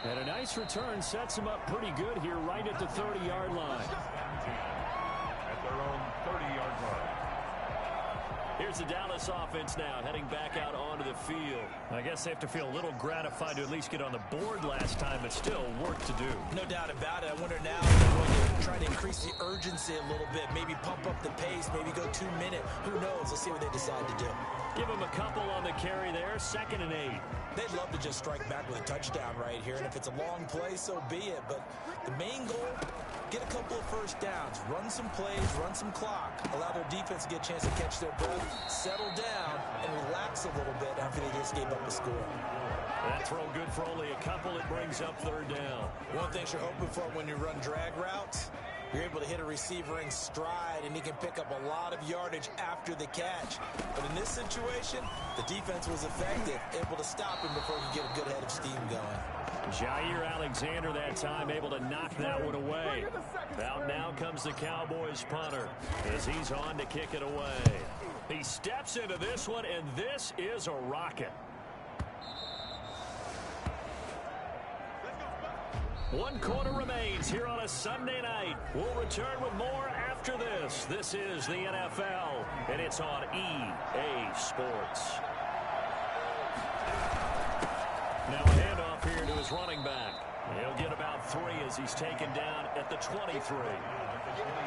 And a nice return sets him up pretty good here right at the 30-yard line. At their own 30-yard line. Here's the Dallas offense now heading back out onto the field. I guess they have to feel a little gratified to at least get on the board last time, but still work to do. No doubt about it. I wonder now if they're going to try to increase the urgency a little bit, maybe pump up the pace, maybe go 2 minute. Who knows? Let's see what they decide to do. Give them a couple on the carry there, 2nd and 8. They'd love to just strike back with a touchdown right here, and if it's a long play, so be it. But the main goal, get a couple of first downs, run some plays, run some clock, allow their defense to get a chance to catch their breath, settle down, and relax a little bit after they just gave up a score. That throw good for only a couple. It brings up 3rd down. One thing you're hoping for when you run drag routes, you're able to hit a receiver in stride, and he can pick up a lot of yardage after the catch. But in this situation, the defense was effective, able to stop him before he could get a good head of steam going. Jair Alexander that time able to knock that one away. Out now comes the Cowboys punter as he's on to kick it away. He steps into this one, and this is a rocket. 1 quarter remains here on a Sunday night. We'll return with more after this. This is the NFL, and it's on EA Sports. Now a handoff here to his running back. He'll get about 3 as he's taken down at the 23.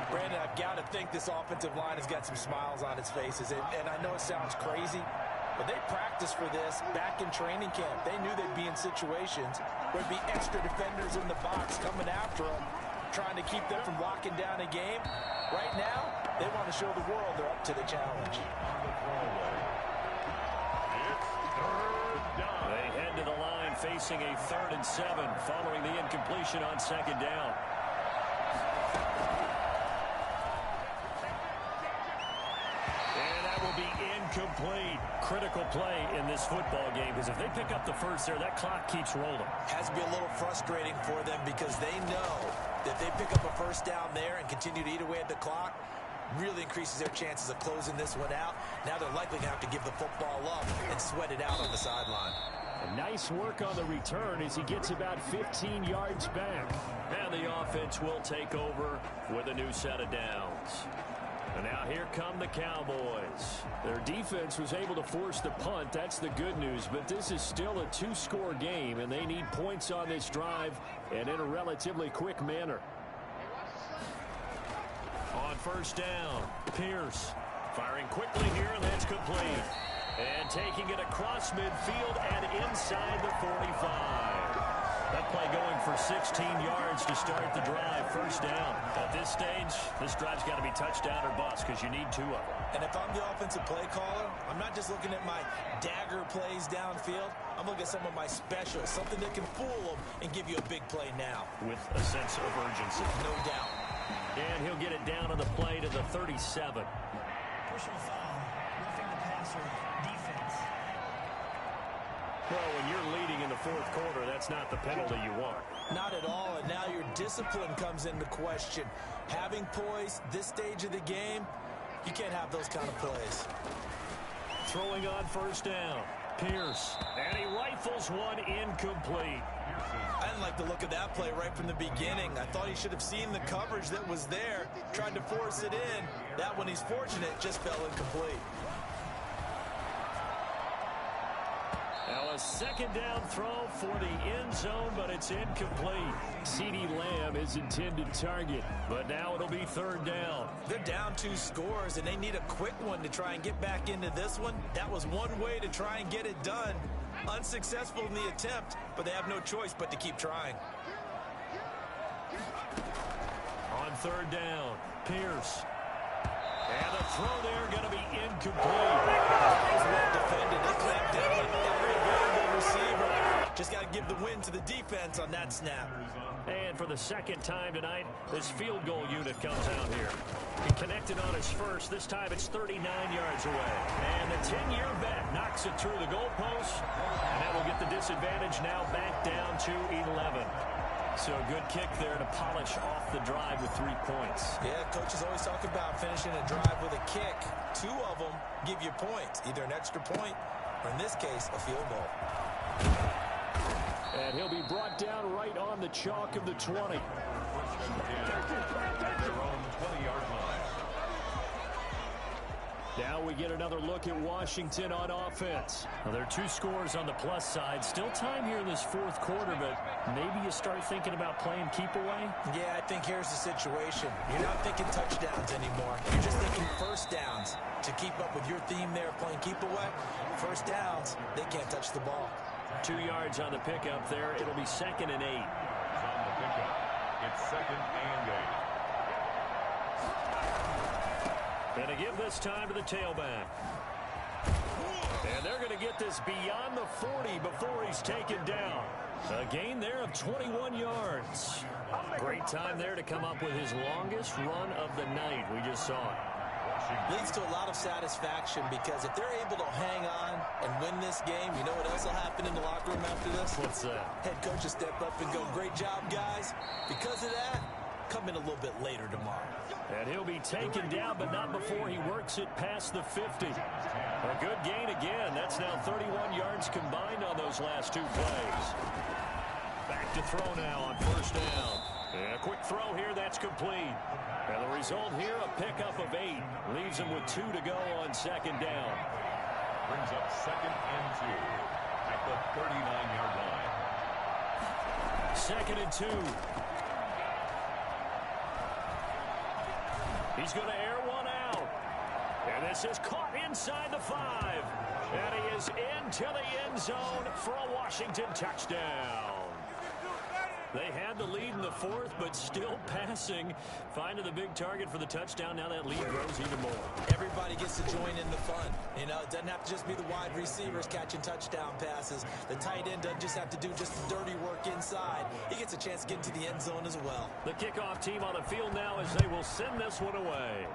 Brandon, I've got to think this offensive line has got some smiles on its faces. And I know it sounds crazy, but they practiced for this back in training camp. They knew they'd be in situations where there'd be extra defenders in the box coming after them, trying to keep them from locking down a game. Right now, they want to show the world they're up to the challenge. They head to the line facing a 3rd and 7 following the incompletion on 2nd down. Incomplete. Critical play in this football game because if they pick up the first there, that clock keeps rolling. Has to be a little frustrating for them because they know that they pick up a first down there and continue to eat away at the clock, really increases their chances of closing this one out. Now they're likely going to have to give the football up and sweat it out on the sideline. And nice work on the return as he gets about 15 yards back. And the offense will take over with a new set of downs. And now here come the Cowboys. Their defense was able to force the punt. That's the good news. But this is still a 2-score game, and they need points on this drive and in a relatively quick manner. On 1st down, Pierce firing quickly here, and that's complete. And taking it across midfield and inside the 45. That play going for 16 yards to start the drive. 1st down. At this stage, this drive's got to be touchdown or bust because you need 2 of them. And if I'm the offensive play caller, I'm not just looking at my dagger plays downfield. I'm looking at some of my specials, something that can fool them and give you a big play now. With a sense of urgency. No doubt. And he'll get it down on the play to the 37. Personal foul, roughing the passer, defense. Well, when you're leading in the fourth quarter, that's not the penalty you want. Not at all, and now your discipline comes into question. Having poise this stage of the game, you can't have those kind of plays. Throwing on first down. Pierce. And he rifles one incomplete. I didn't like the look of that play right from the beginning. I thought he should have seen the coverage that was there, tried to force it in. That one, he's fortunate, just fell incomplete. Now a second down throw for the end zone, but it's incomplete. CeeDee Lamb is intended target, but now it'll be third down. They're down 2 scores, and they need a quick one to try and get back into this one. That was one way to try and get it done. Unsuccessful in the attempt, but they have no choice but to keep trying. On third down, Pierce. And the throw there going to be incomplete. Well defended. They clamped down on every available receiver. Just got to give the win to the defense on that snap. And for the second time tonight, this field goal unit comes out here. He connected on his first. This time it's 39 yards away. And the 10-year vet knocks it through the goalpost. And that will get the disadvantage now back down to 11. So a good kick there to polish off the drive with 3 points. Yeah, coaches always talk about finishing a drive with a kick. 2 of them give you points, either an extra point or, in this case, a field goal. And he'll be brought down right on the chalk of the 20. At their own 20-yard line. Now we get another look at Washington on offense. Well, there are 2 scores on the plus side. Still time here in this fourth quarter, but maybe you start thinking about playing keep away? Yeah, I think here's the situation. You're not thinking touchdowns anymore. You're just thinking first downs. To keep up with your theme there, playing keep away, first downs, they can't touch the ball. 2 yards on the pickup there. It'll be 2nd and 8. On the pickup, it's 2nd and 8. And to give this time to the tailback. And they're going to get this beyond the 40 before he's taken down. A gain there of 21 yards. Great time there to come up with his longest run of the night. We just saw it. Leads to a lot of satisfaction because if they're able to hang on and win this game, you know what else will happen in the locker room after this? What's that? Head coach will step up and go, great job, guys. Because of that, come in a little bit later tomorrow. And he'll be taken down, but not before he works it past the 50. A good gain again. That's now 31 yards combined on those last 2 plays. Back to throw now on first down. And a quick throw here, that's complete. And the result here, a pickup of 8. Leaves him with 2 to go on second down. Brings up 2nd and 2 at the 39-yard line. 2nd and 2. He's going to air one out. And this is caught inside the 5. And he is into the end zone for a Washington touchdown. They had the lead in the fourth, but still passing. Finding the big target for the touchdown. Now that lead grows even more. Everybody gets to join in the fun. You know, it doesn't have to just be the wide receivers catching touchdown passes. The tight end doesn't just have to do just the dirty work inside. He gets a chance to get into the end zone as well. The kickoff team on the field now as they will send this one away.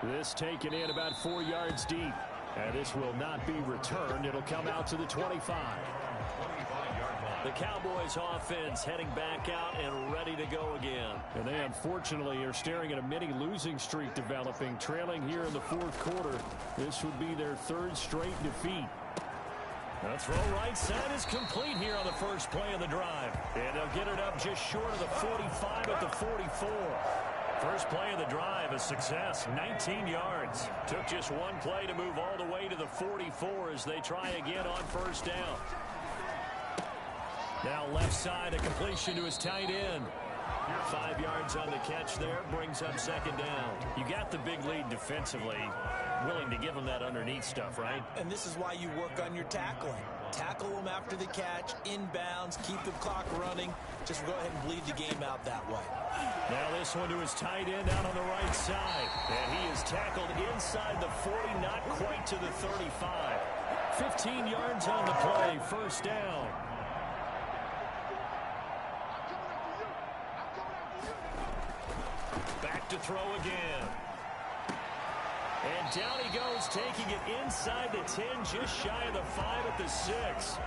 This taken in about 4 yards deep. And this will not be returned. It'll come out to the 25. The Cowboys offense heading back out and ready to go again. And they unfortunately are staring at a mini losing streak developing, trailing here in the fourth quarter. This would be their 3rd straight defeat. The throw right side is complete here on the first play of the drive. And they'll get it up just short of the 45 at the 44. First play of the drive, a success, 19 yards. Took just 1 play to move all the way to the 44 as they try again on first down. Now left side, a completion to his tight end. 5 yards on the catch there, brings up second down. You got the big lead defensively, willing to give him that underneath stuff, right? And this is why you work on your tackling. Tackle them after the catch, inbounds, keep the clock running. Just go ahead and bleed the game out that way. Now this one to his tight end out on the right side. And he is tackled inside the 40, not quite to the 35. 15 yards on the play, first down. Back to throw again. And down he goes, taking it inside the 10, just shy of the 5 at the 6.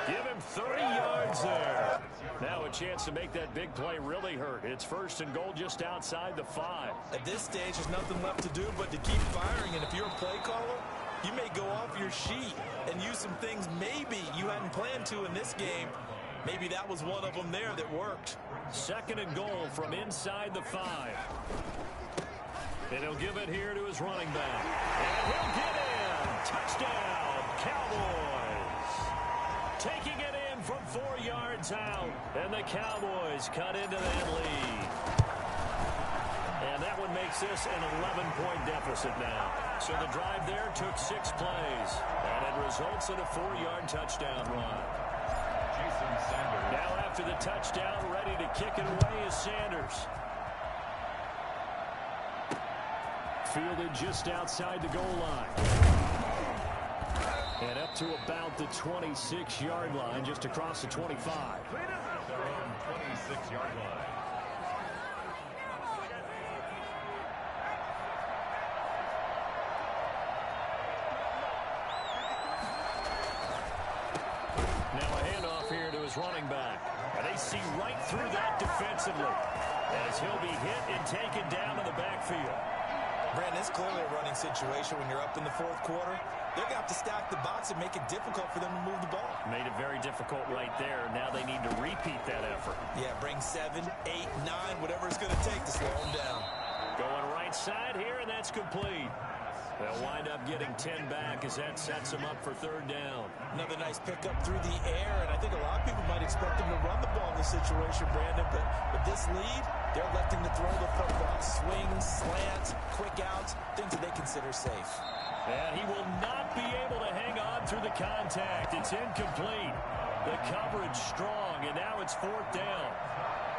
Give him 30 yards there. Now a chance to make that big play really hurt. It's first and goal just outside the 5. At this stage, there's nothing left to do but to keep firing. And if you're a play caller, you may go off your sheet and use some things maybe you hadn't planned to in this game. Maybe that was one of them there that worked. Second and goal from inside the 5. And he'll give it here to his running back. And he'll get in. Touchdown, Cowboys. Taking it in from 4 yards out. And the Cowboys cut into that lead. And that one makes this an 11-point deficit now. So the drive there took 6 plays. And it results in a 4-yard touchdown run. Now after the touchdown, ready to kick it away is Sanders. Fielded just outside the goal line. And up to about the 26-yard line, just across the 25. Their own 26-yard line. Now a handoff here to his running back. And they see right through that defensively as he'll be hit and taken down in the backfield. Brandon, it's clearly a running situation when you're up in the fourth quarter. They're going to have to stack the box and make it difficult for them to move the ball. Made it very difficult right there. Now they need to repeat that effort. Yeah, bring 7, 8, 9, whatever it's going to take to slow them down. Going right side here, and that's complete. They'll wind up getting 10 back as that sets them up for third down. Another nice pickup through the air, and I think a lot of people might expect them to run the ball in this situation, Brandon, but with this lead, they're electing to throw the football. Swings, slants, quick outs, things that they consider safe. And he will not be able to hang on through the contact. It's incomplete. The coverage strong, and now it's fourth down.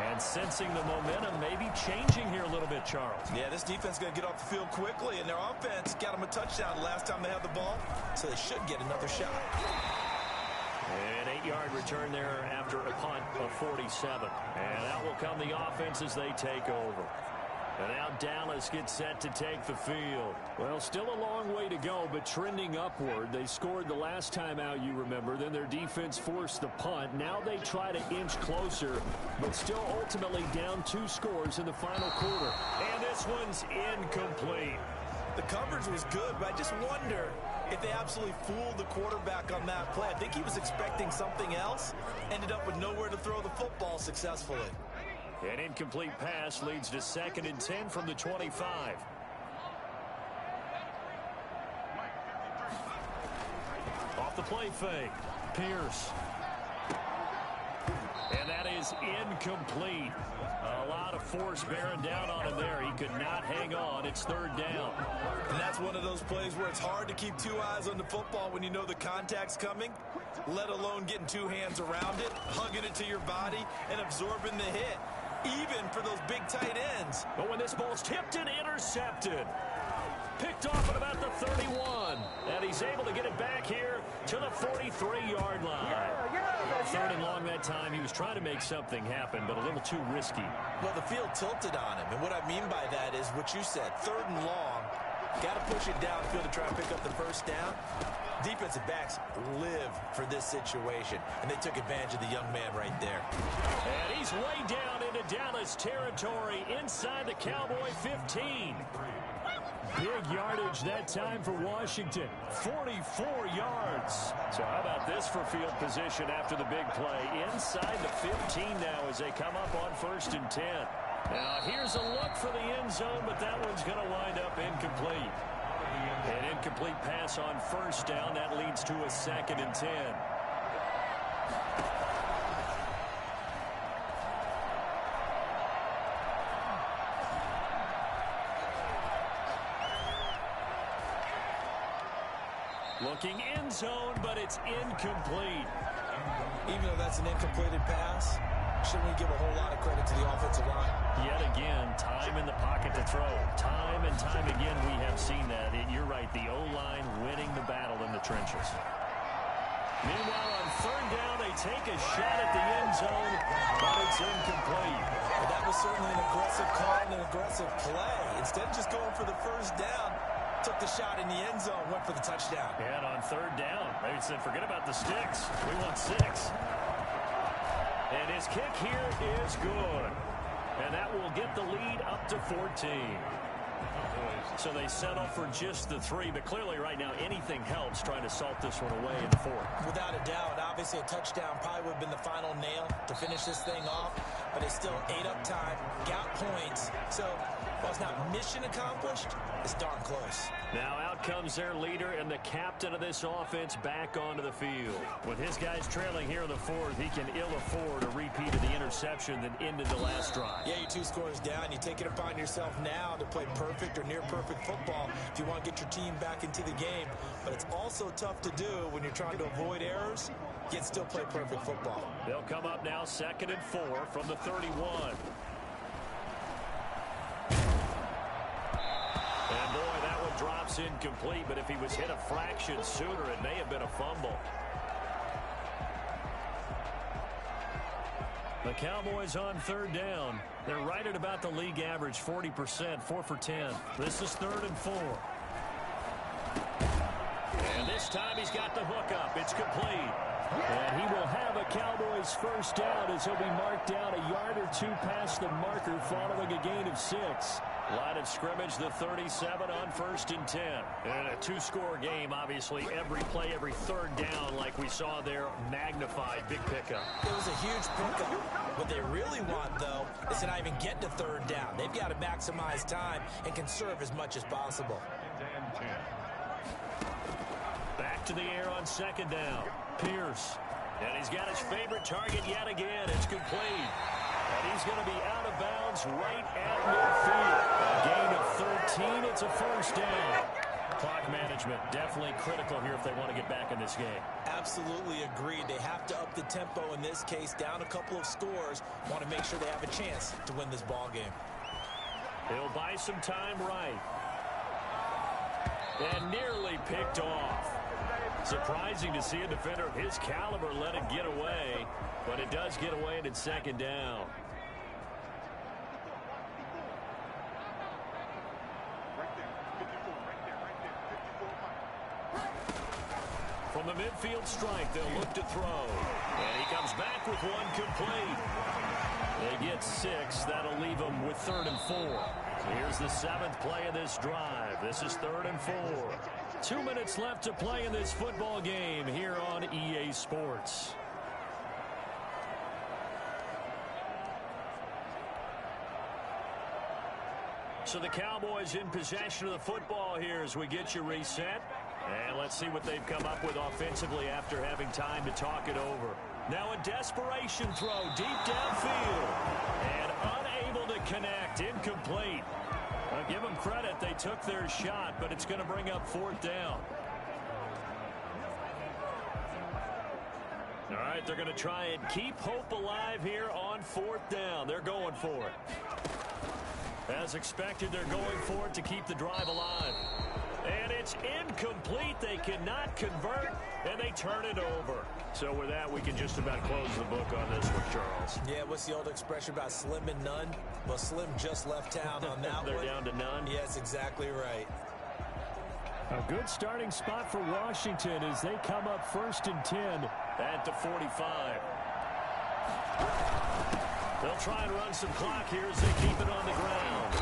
And sensing the momentum maybe changing here a little bit, Charles. Yeah, this defense is going to get off the field quickly, and their offense got them a touchdown last time they had the ball, so they should get another shot. An 8-yard return there after a punt of 47. And out will come the offense as they take over. And now Dallas gets set to take the field. Well, still a long way to go, but trending upward. They scored the last time out, you remember. Then their defense forced the punt. Now they try to inch closer, but still ultimately down 2 scores in the final quarter. And this one's incomplete. The coverage was good, but I just wonder if they absolutely fooled the quarterback on that play. I think he was expecting something else. Ended up with nowhere to throw the football successfully. An incomplete pass leads to 2nd and 10 from the 25. Off the play fake. Pierce. And that is incomplete. A lot of force bearing down on him there. He could not hang on. It's third down. And that's one of those plays where it's hard to keep 2 eyes on the football when you know the contact's coming, let alone getting 2 hands around it, hugging it to your body, and absorbing the hit. Even for those big tight ends. But when this ball's tipped and intercepted. Picked off at about the 31. And he's able to get it back here to the 43-yard line. Third and long that time. He was trying to make something happen, but a little too risky. Well, the field tilted on him. And what I mean by that is what you said. Third and long. Got to push it downfield to try and pick up the first down. Defensive backs live for this situation, and they took advantage of the young man right there. And he's way down into Dallas territory inside the Cowboy 15. Big yardage that time for Washington. 44 yards. So how about this for field position after the big play? Inside the 15 now as they come up on 1st and 10. Now here's a look for the end zone, but that one's going to wind up incomplete. An incomplete pass on 1st down. That leads to a 2nd and 10. Looking end zone, but it's incomplete. Even though that's an incompleted pass, shouldn't we give a whole lot of credit to the offensive line? Yet again, time in the pocket to throw. Time and time again, we have seen that. You're right, the O-line winning the battle in the trenches. Meanwhile, on third down, they take a shot at the end zone, but it's incomplete. Well, that was certainly an aggressive call and an aggressive play. Instead of just going for the first down, took the shot in the end zone, went for the touchdown. And on third down, they said, forget about the sticks. We want 6. And his kick here is good. And that will get the lead up to 14. So they settle for just the 3, but clearly right now anything helps trying to salt this one away in the 4th. Without a doubt, obviously a touchdown probably would have been the final nail to finish this thing off, but it's still 8 up time, got points. So while it's not mission accomplished, it's darn close. Now out comes their leader and the captain of this offense back onto the field. With his guys trailing here in the 4th, he can ill afford a repeat of the interception that ended the last drive. Yeah, you're 2 scores down. You take it upon yourself now to play perfect or near perfect football if you want to get your team back into the game. But it's also tough to do when you're trying to avoid errors, yet still play perfect football. They'll come up now 2nd and 4 from the 31. And boy, that one drops incomplete, but if he was hit a fraction sooner, it may have been a fumble. The Cowboys on third down. They're right at about the league average, 40%, 4 for 10. This is 3rd and 4. And this time he's got the hook up. It's complete. And he will have a Cowboys first down as he'll be marked down a yard or 2 past the marker following a gain of 6. Line of scrimmage, the 37 on 1st and 10. And a 2-score game, obviously. Every play, every third down, like we saw there, magnified. Big pickup. It was a huge pickup. What they really want, though, is to not even get to third down. They've got to maximize time and conserve as much as possible. Back to the air on 2nd down. Pierce. And he's got his favorite target yet again. It's complete. And he's going to be out of bounds right at midfield. A gain of 13. It's a first down. Clock management definitely critical here if they want to get back in this game. Absolutely agreed. They have to up the tempo in this case, down a couple of scores. Want to make sure they have a chance to win this ball game. He'll buy some time right. And nearly picked off. Surprising to see a defender of his caliber let it get away, but it does get away and it's 2nd down. From the midfield strike, they'll look to throw. And he comes back with one complete. They get 6. That'll leave them with 3rd and 4. Here's the 7th play of this drive. This is 3rd and 4. 2 minutes left to play in this football game here on EA Sports. So the Cowboys in possession of the football here as we get you reset. And let's see what they've come up with offensively after having time to talk it over. Now a desperation throw deep downfield. And unable to connect. Incomplete. I'll give them credit. They took their shot, but it's going to bring up 4th down. All right, they're going to try and keep hope alive here on 4th down. They're going for it. As expected, they're going for it to keep the drive alive. And it's incomplete. They cannot convert, and they turn it over. So with that, we can just about close the book on this one, Charles. Yeah, what's the old expression about slim and none? Well, Slim just left town on that They're one. down to none? Yes, exactly right. A good starting spot for Washington as they come up 1st and 10 at the 45. They'll try and run some clock here as they keep it on the ground.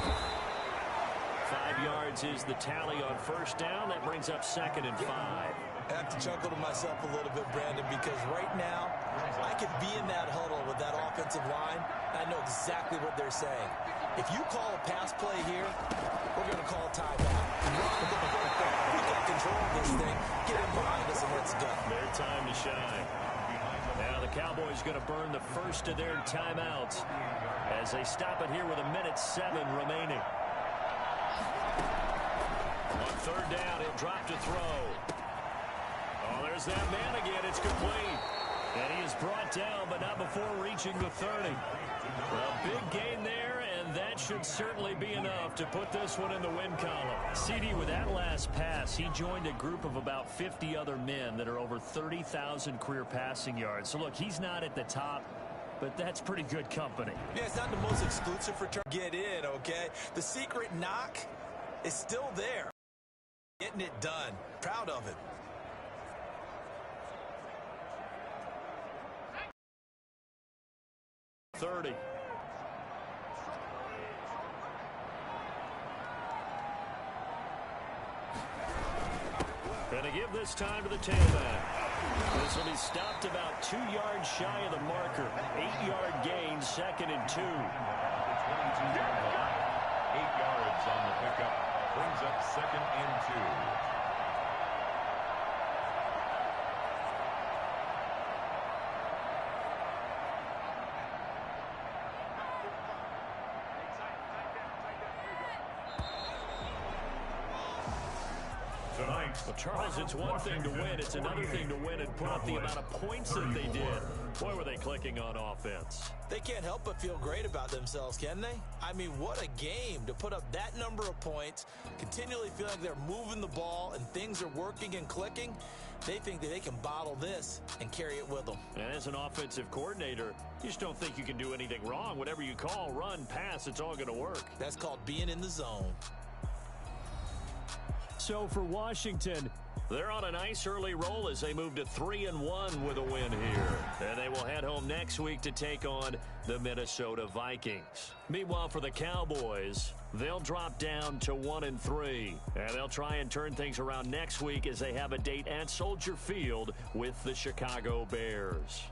5 yards is the tally on 1st down. That brings up 2nd and 5. I have to chuckle to myself a little bit, Brandon, because right now I could be in that huddle with that offensive line. I know exactly what they're saying. If you call a pass play here, we're going to call a timeout. We got control of this thing. Get it behind us and let's go. Their time to shine. Now the Cowboys going to burn the first of their timeouts as they stop it here with 1:07 remaining. On 3rd down, he'll drop to throw. Oh, there's that man again. It's complete. And he is brought down, but not before reaching the 30. A big gain there, and that should certainly be enough to put this one in the win column. CD, with that last pass, he joined a group of about 50 other men that are over 30,000 career passing yards. So, look, he's not at the top, but that's pretty good company. Yeah, it's not the most exclusive return. Get in, okay? The secret knock is still there. Getting it done. Proud of it. .30. And to give this time to the tailback. This will be stopped about 2 yards shy of the marker. 8-yard gain, 2nd and 2. 8 yards on the pickup. Brings up 2nd and 2. Well, Charles, it's one thing to win. It's another thing to win and put up the amount of points that they did. Boy, were they clicking on offense. They can't help but feel great about themselves, can they? I mean, what a game to put up that number of points, continually feel like they're moving the ball and things are working and clicking. They think that they can bottle this and carry it with them. And as an offensive coordinator, you just don't think you can do anything wrong. Whatever you call, run, pass, it's all going to work. That's called being in the zone. So for Washington, they're on a nice early roll as they move to 3-1 with a win here. And they will head home next week to take on the Minnesota Vikings. Meanwhile, for the Cowboys, they'll drop down to 1-3. And they'll try and turn things around next week as they have a date at Soldier Field with the Chicago Bears.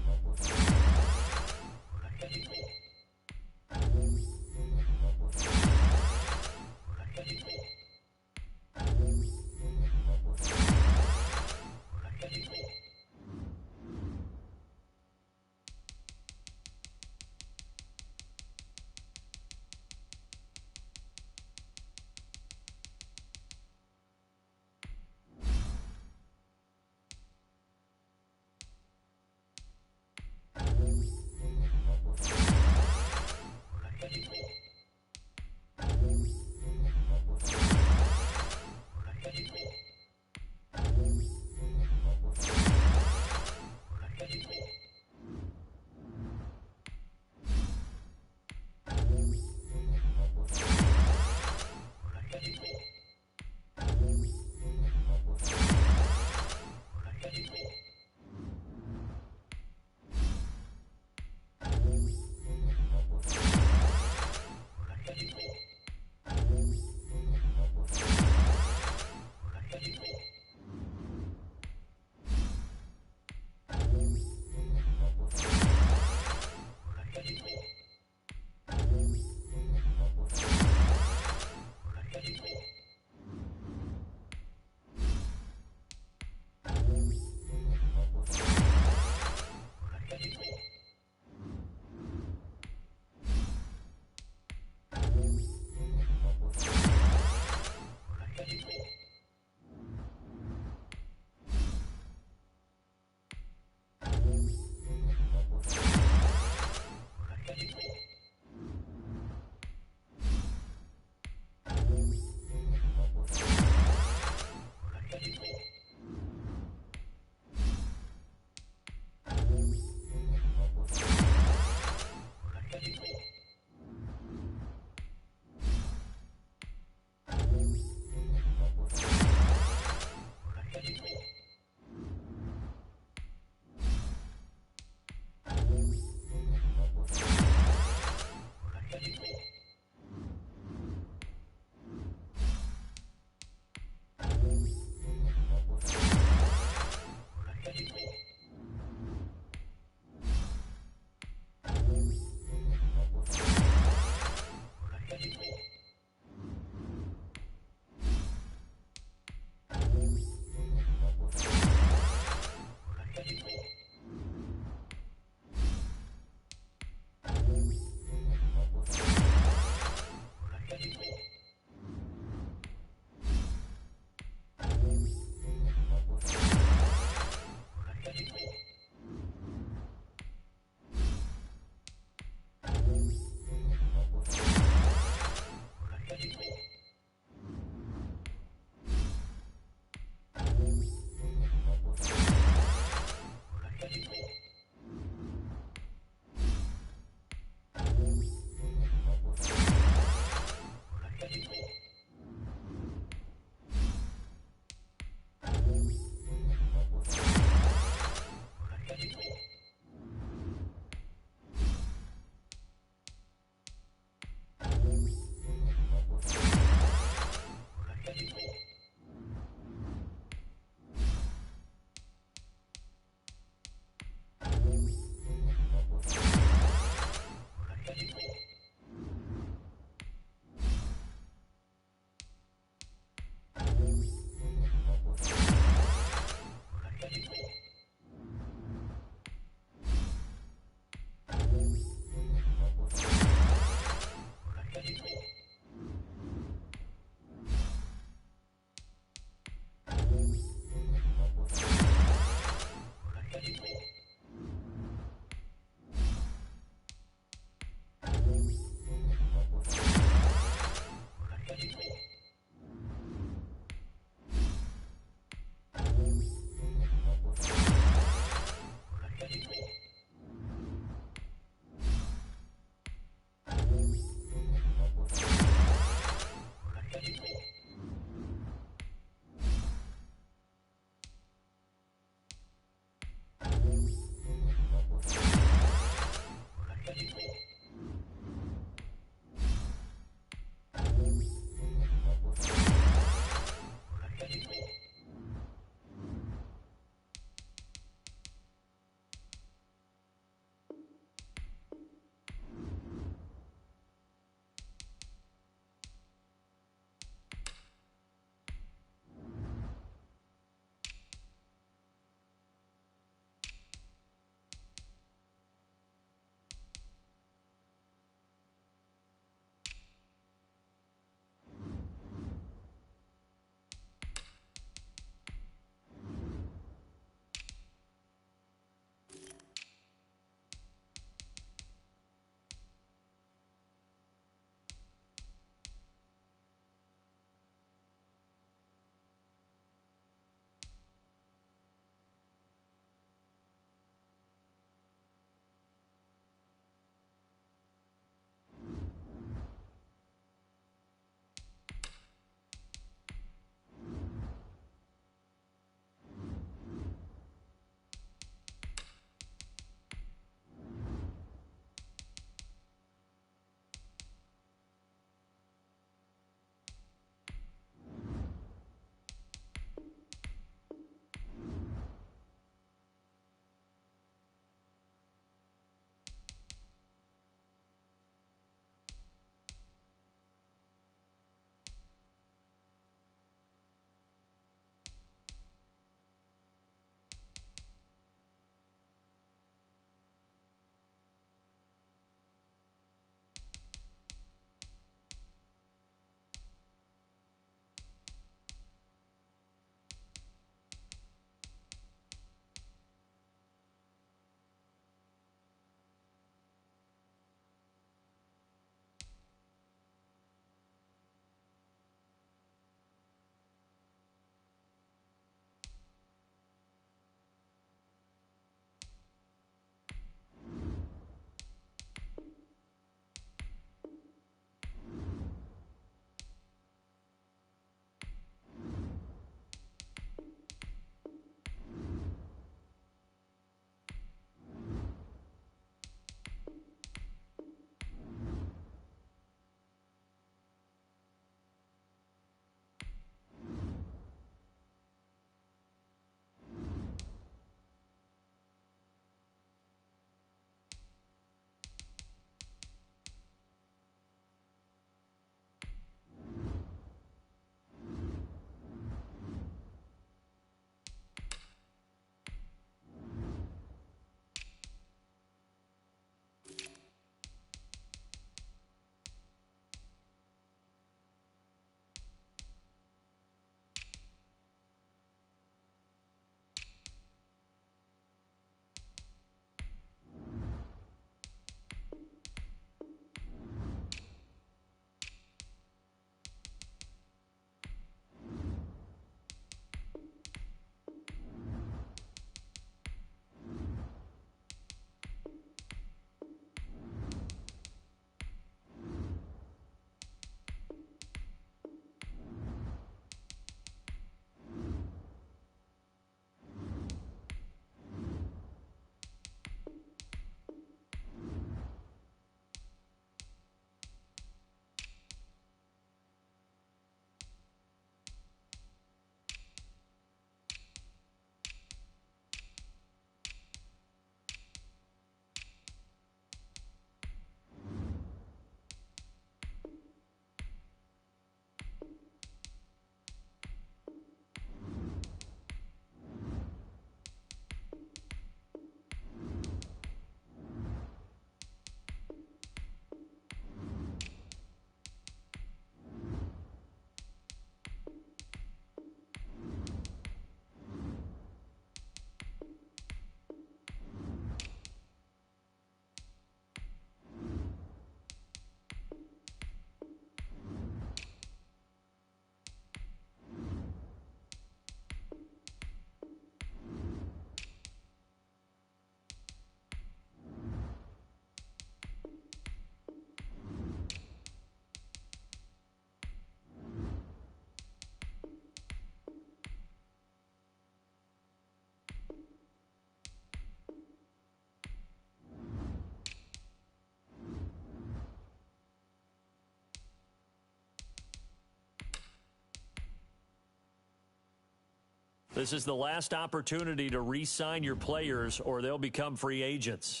This is the last opportunity to re-sign your players or they'll become free agents.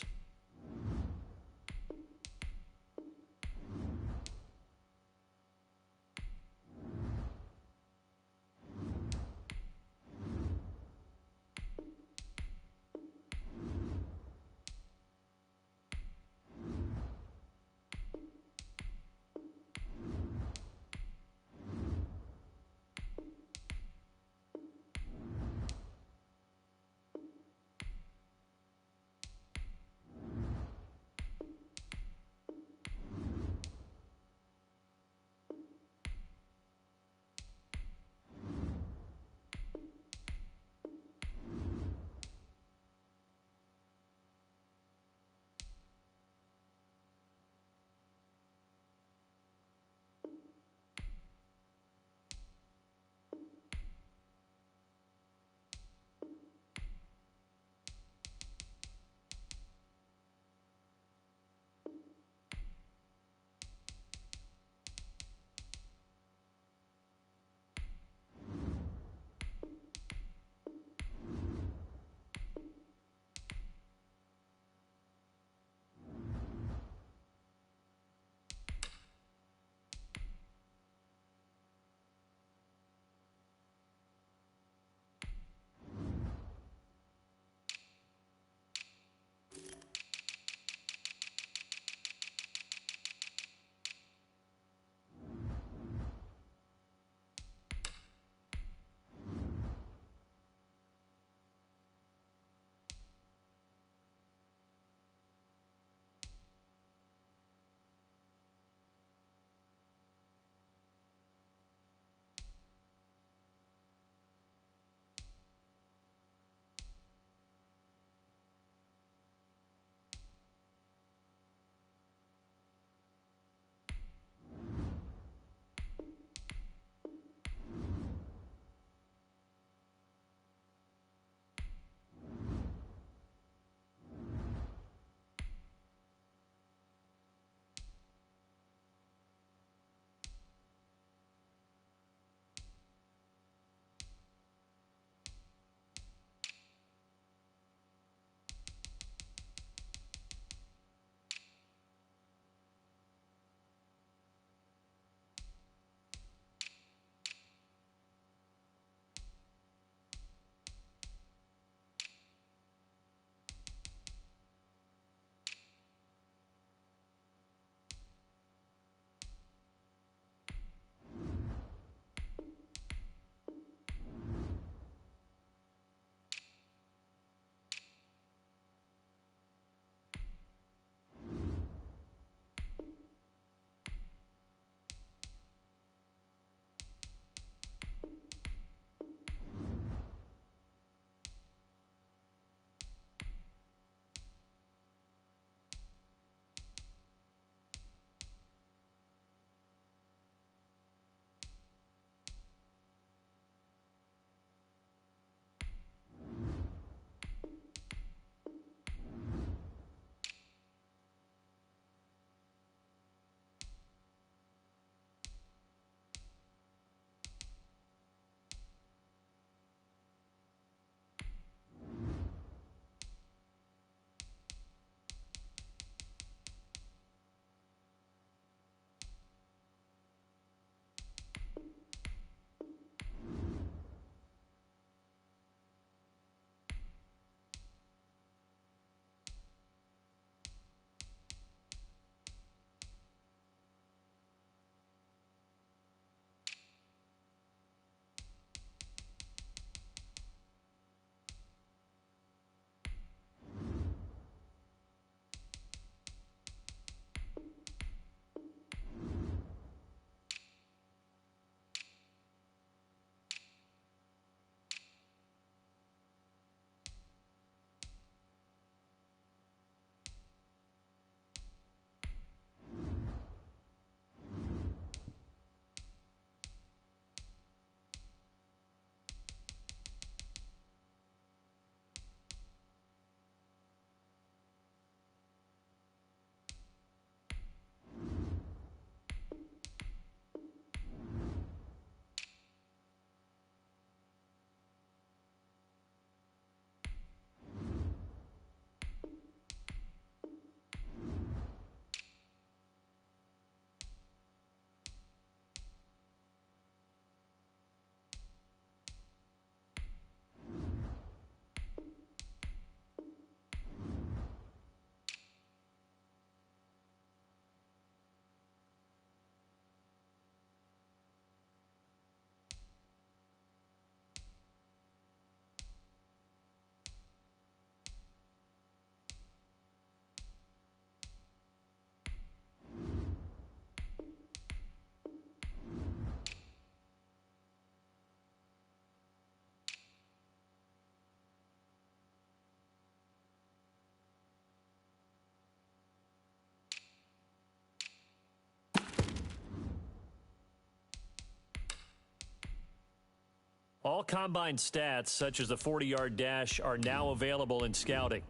All combine stats, such as the 40-yard dash, are now available in scouting.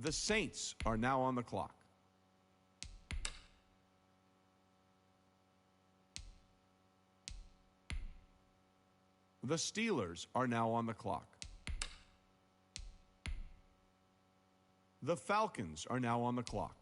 The Saints are now on the clock. The Steelers are now on the clock. The Falcons are now on the clock.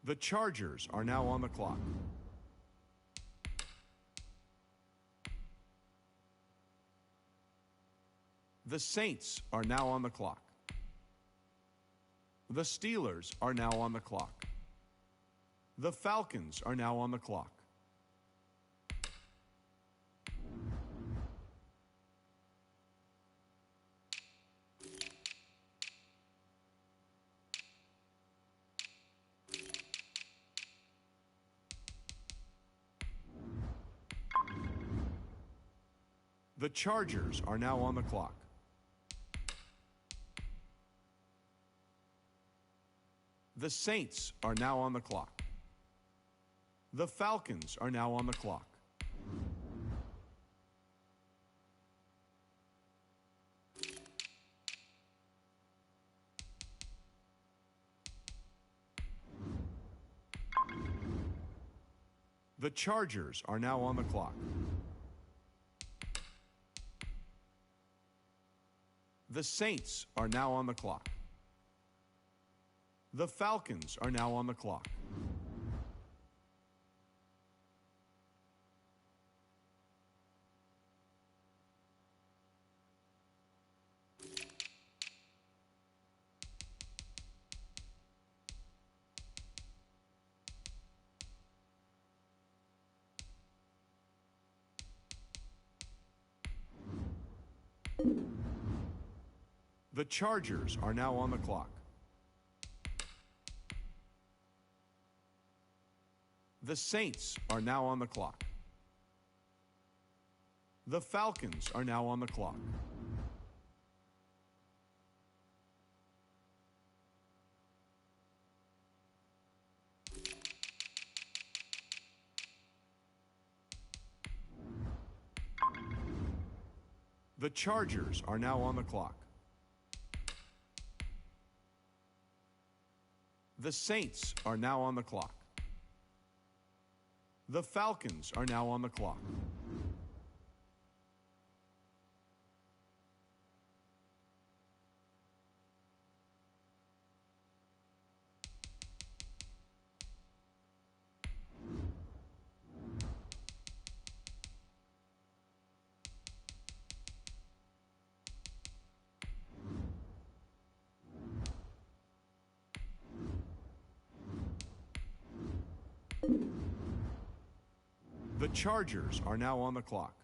The Chargers are now on the clock. The Saints are now on the clock. The Steelers are now on the clock. The Falcons are now on the clock. The Chargers are now on the clock. The Saints are now on the clock. The Falcons are now on the clock. The Chargers are now on the clock. The Saints are now on the clock. The Falcons are now on the clock. The Chargers are now on the clock. The Saints are now on the clock. The Falcons are now on the clock. The Chargers are now on the clock. The Saints are now on the clock. The Falcons are now on the clock. The Chargers are now on the clock.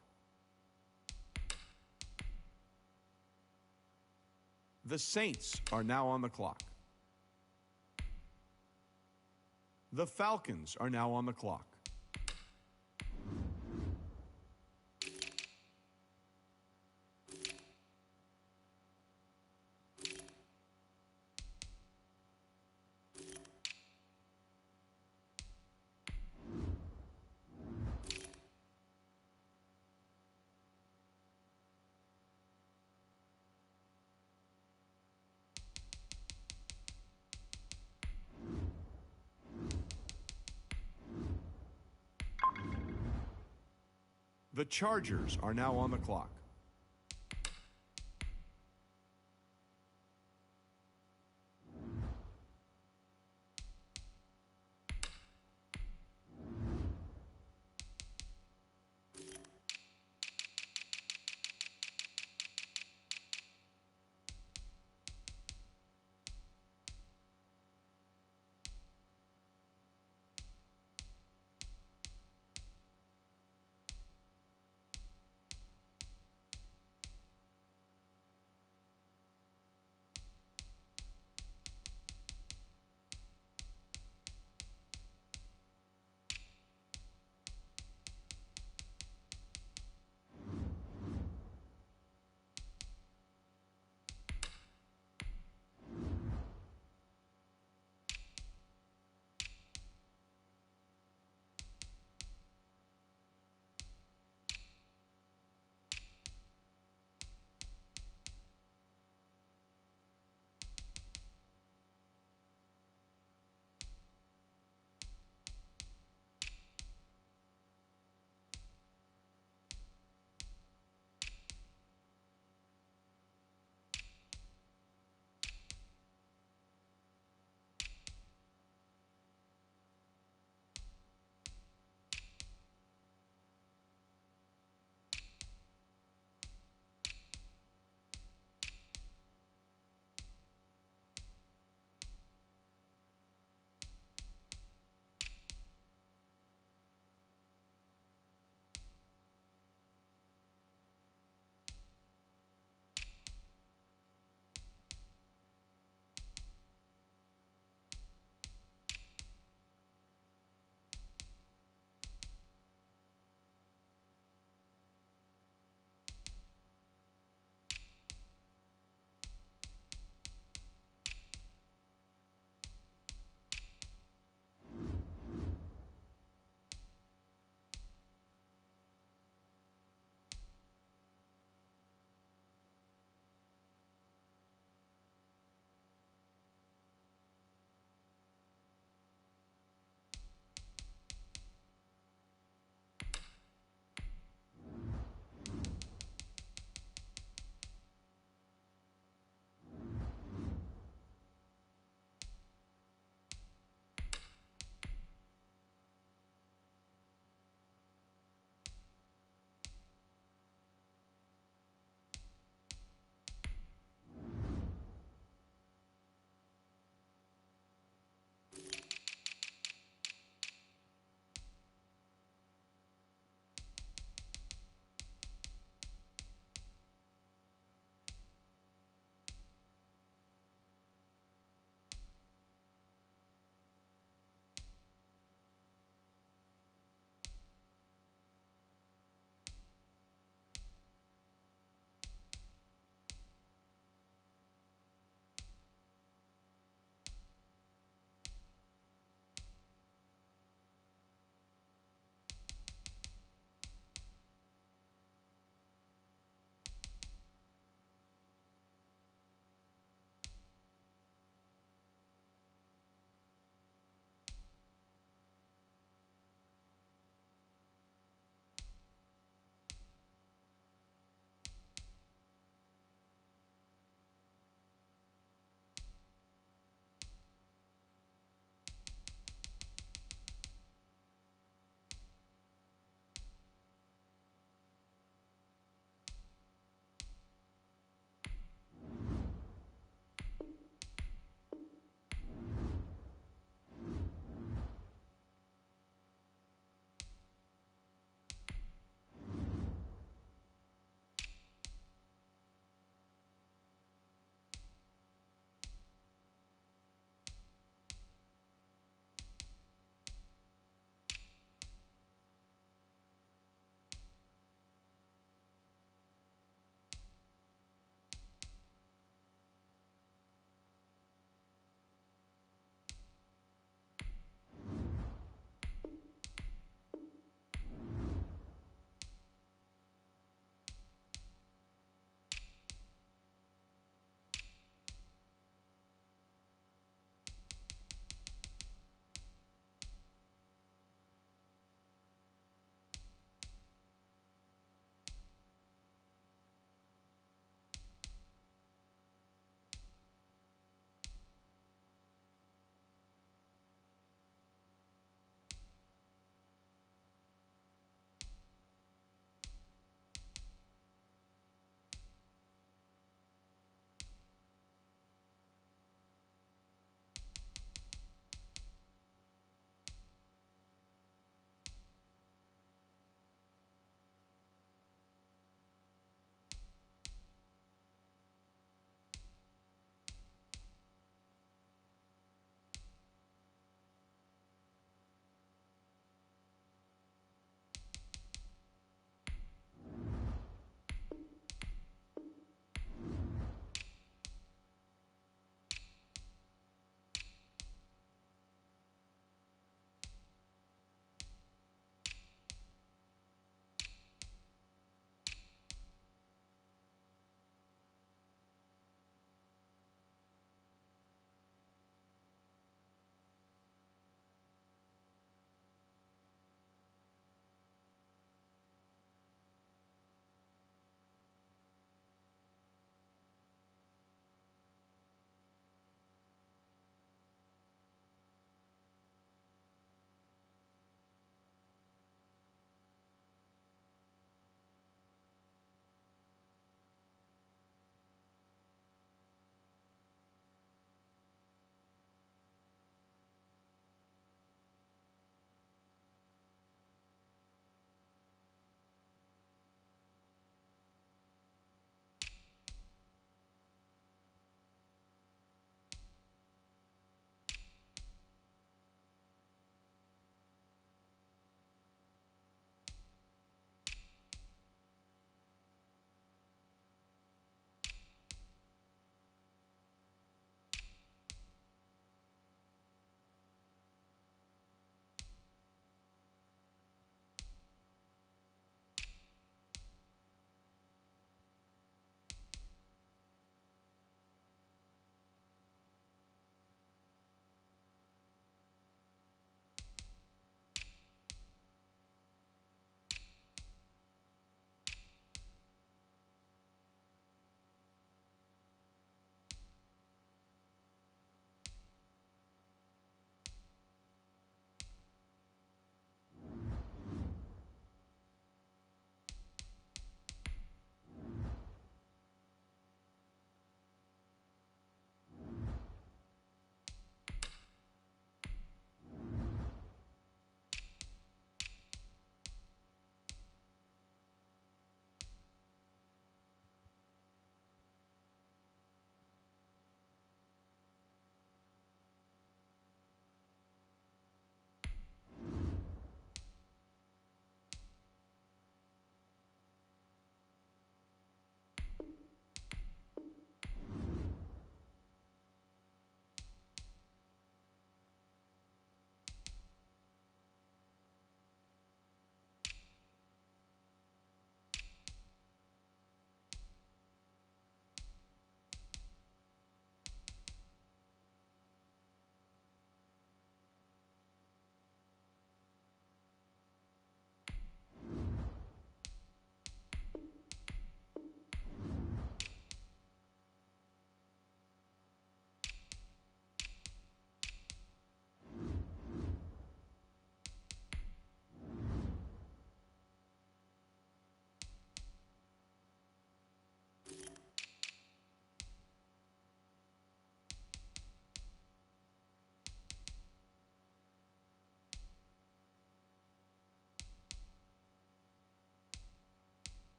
The Saints are now on the clock. The Falcons are now on the clock. The Chargers are now on the clock.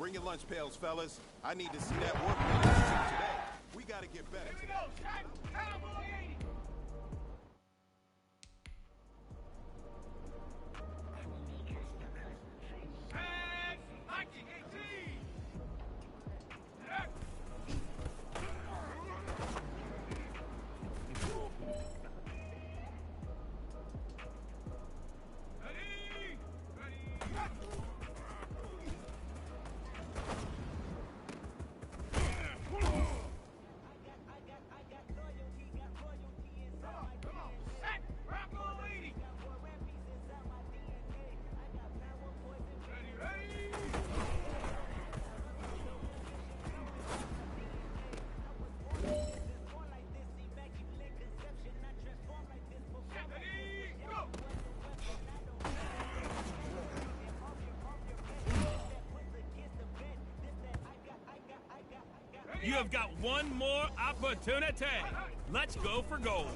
Bring your lunch pails, fellas. I need to see that work today. We got to get better. Here we go, Shaq. Cowboy 80. Shaq, 1918. You have got one more opportunity. Let's go for gold.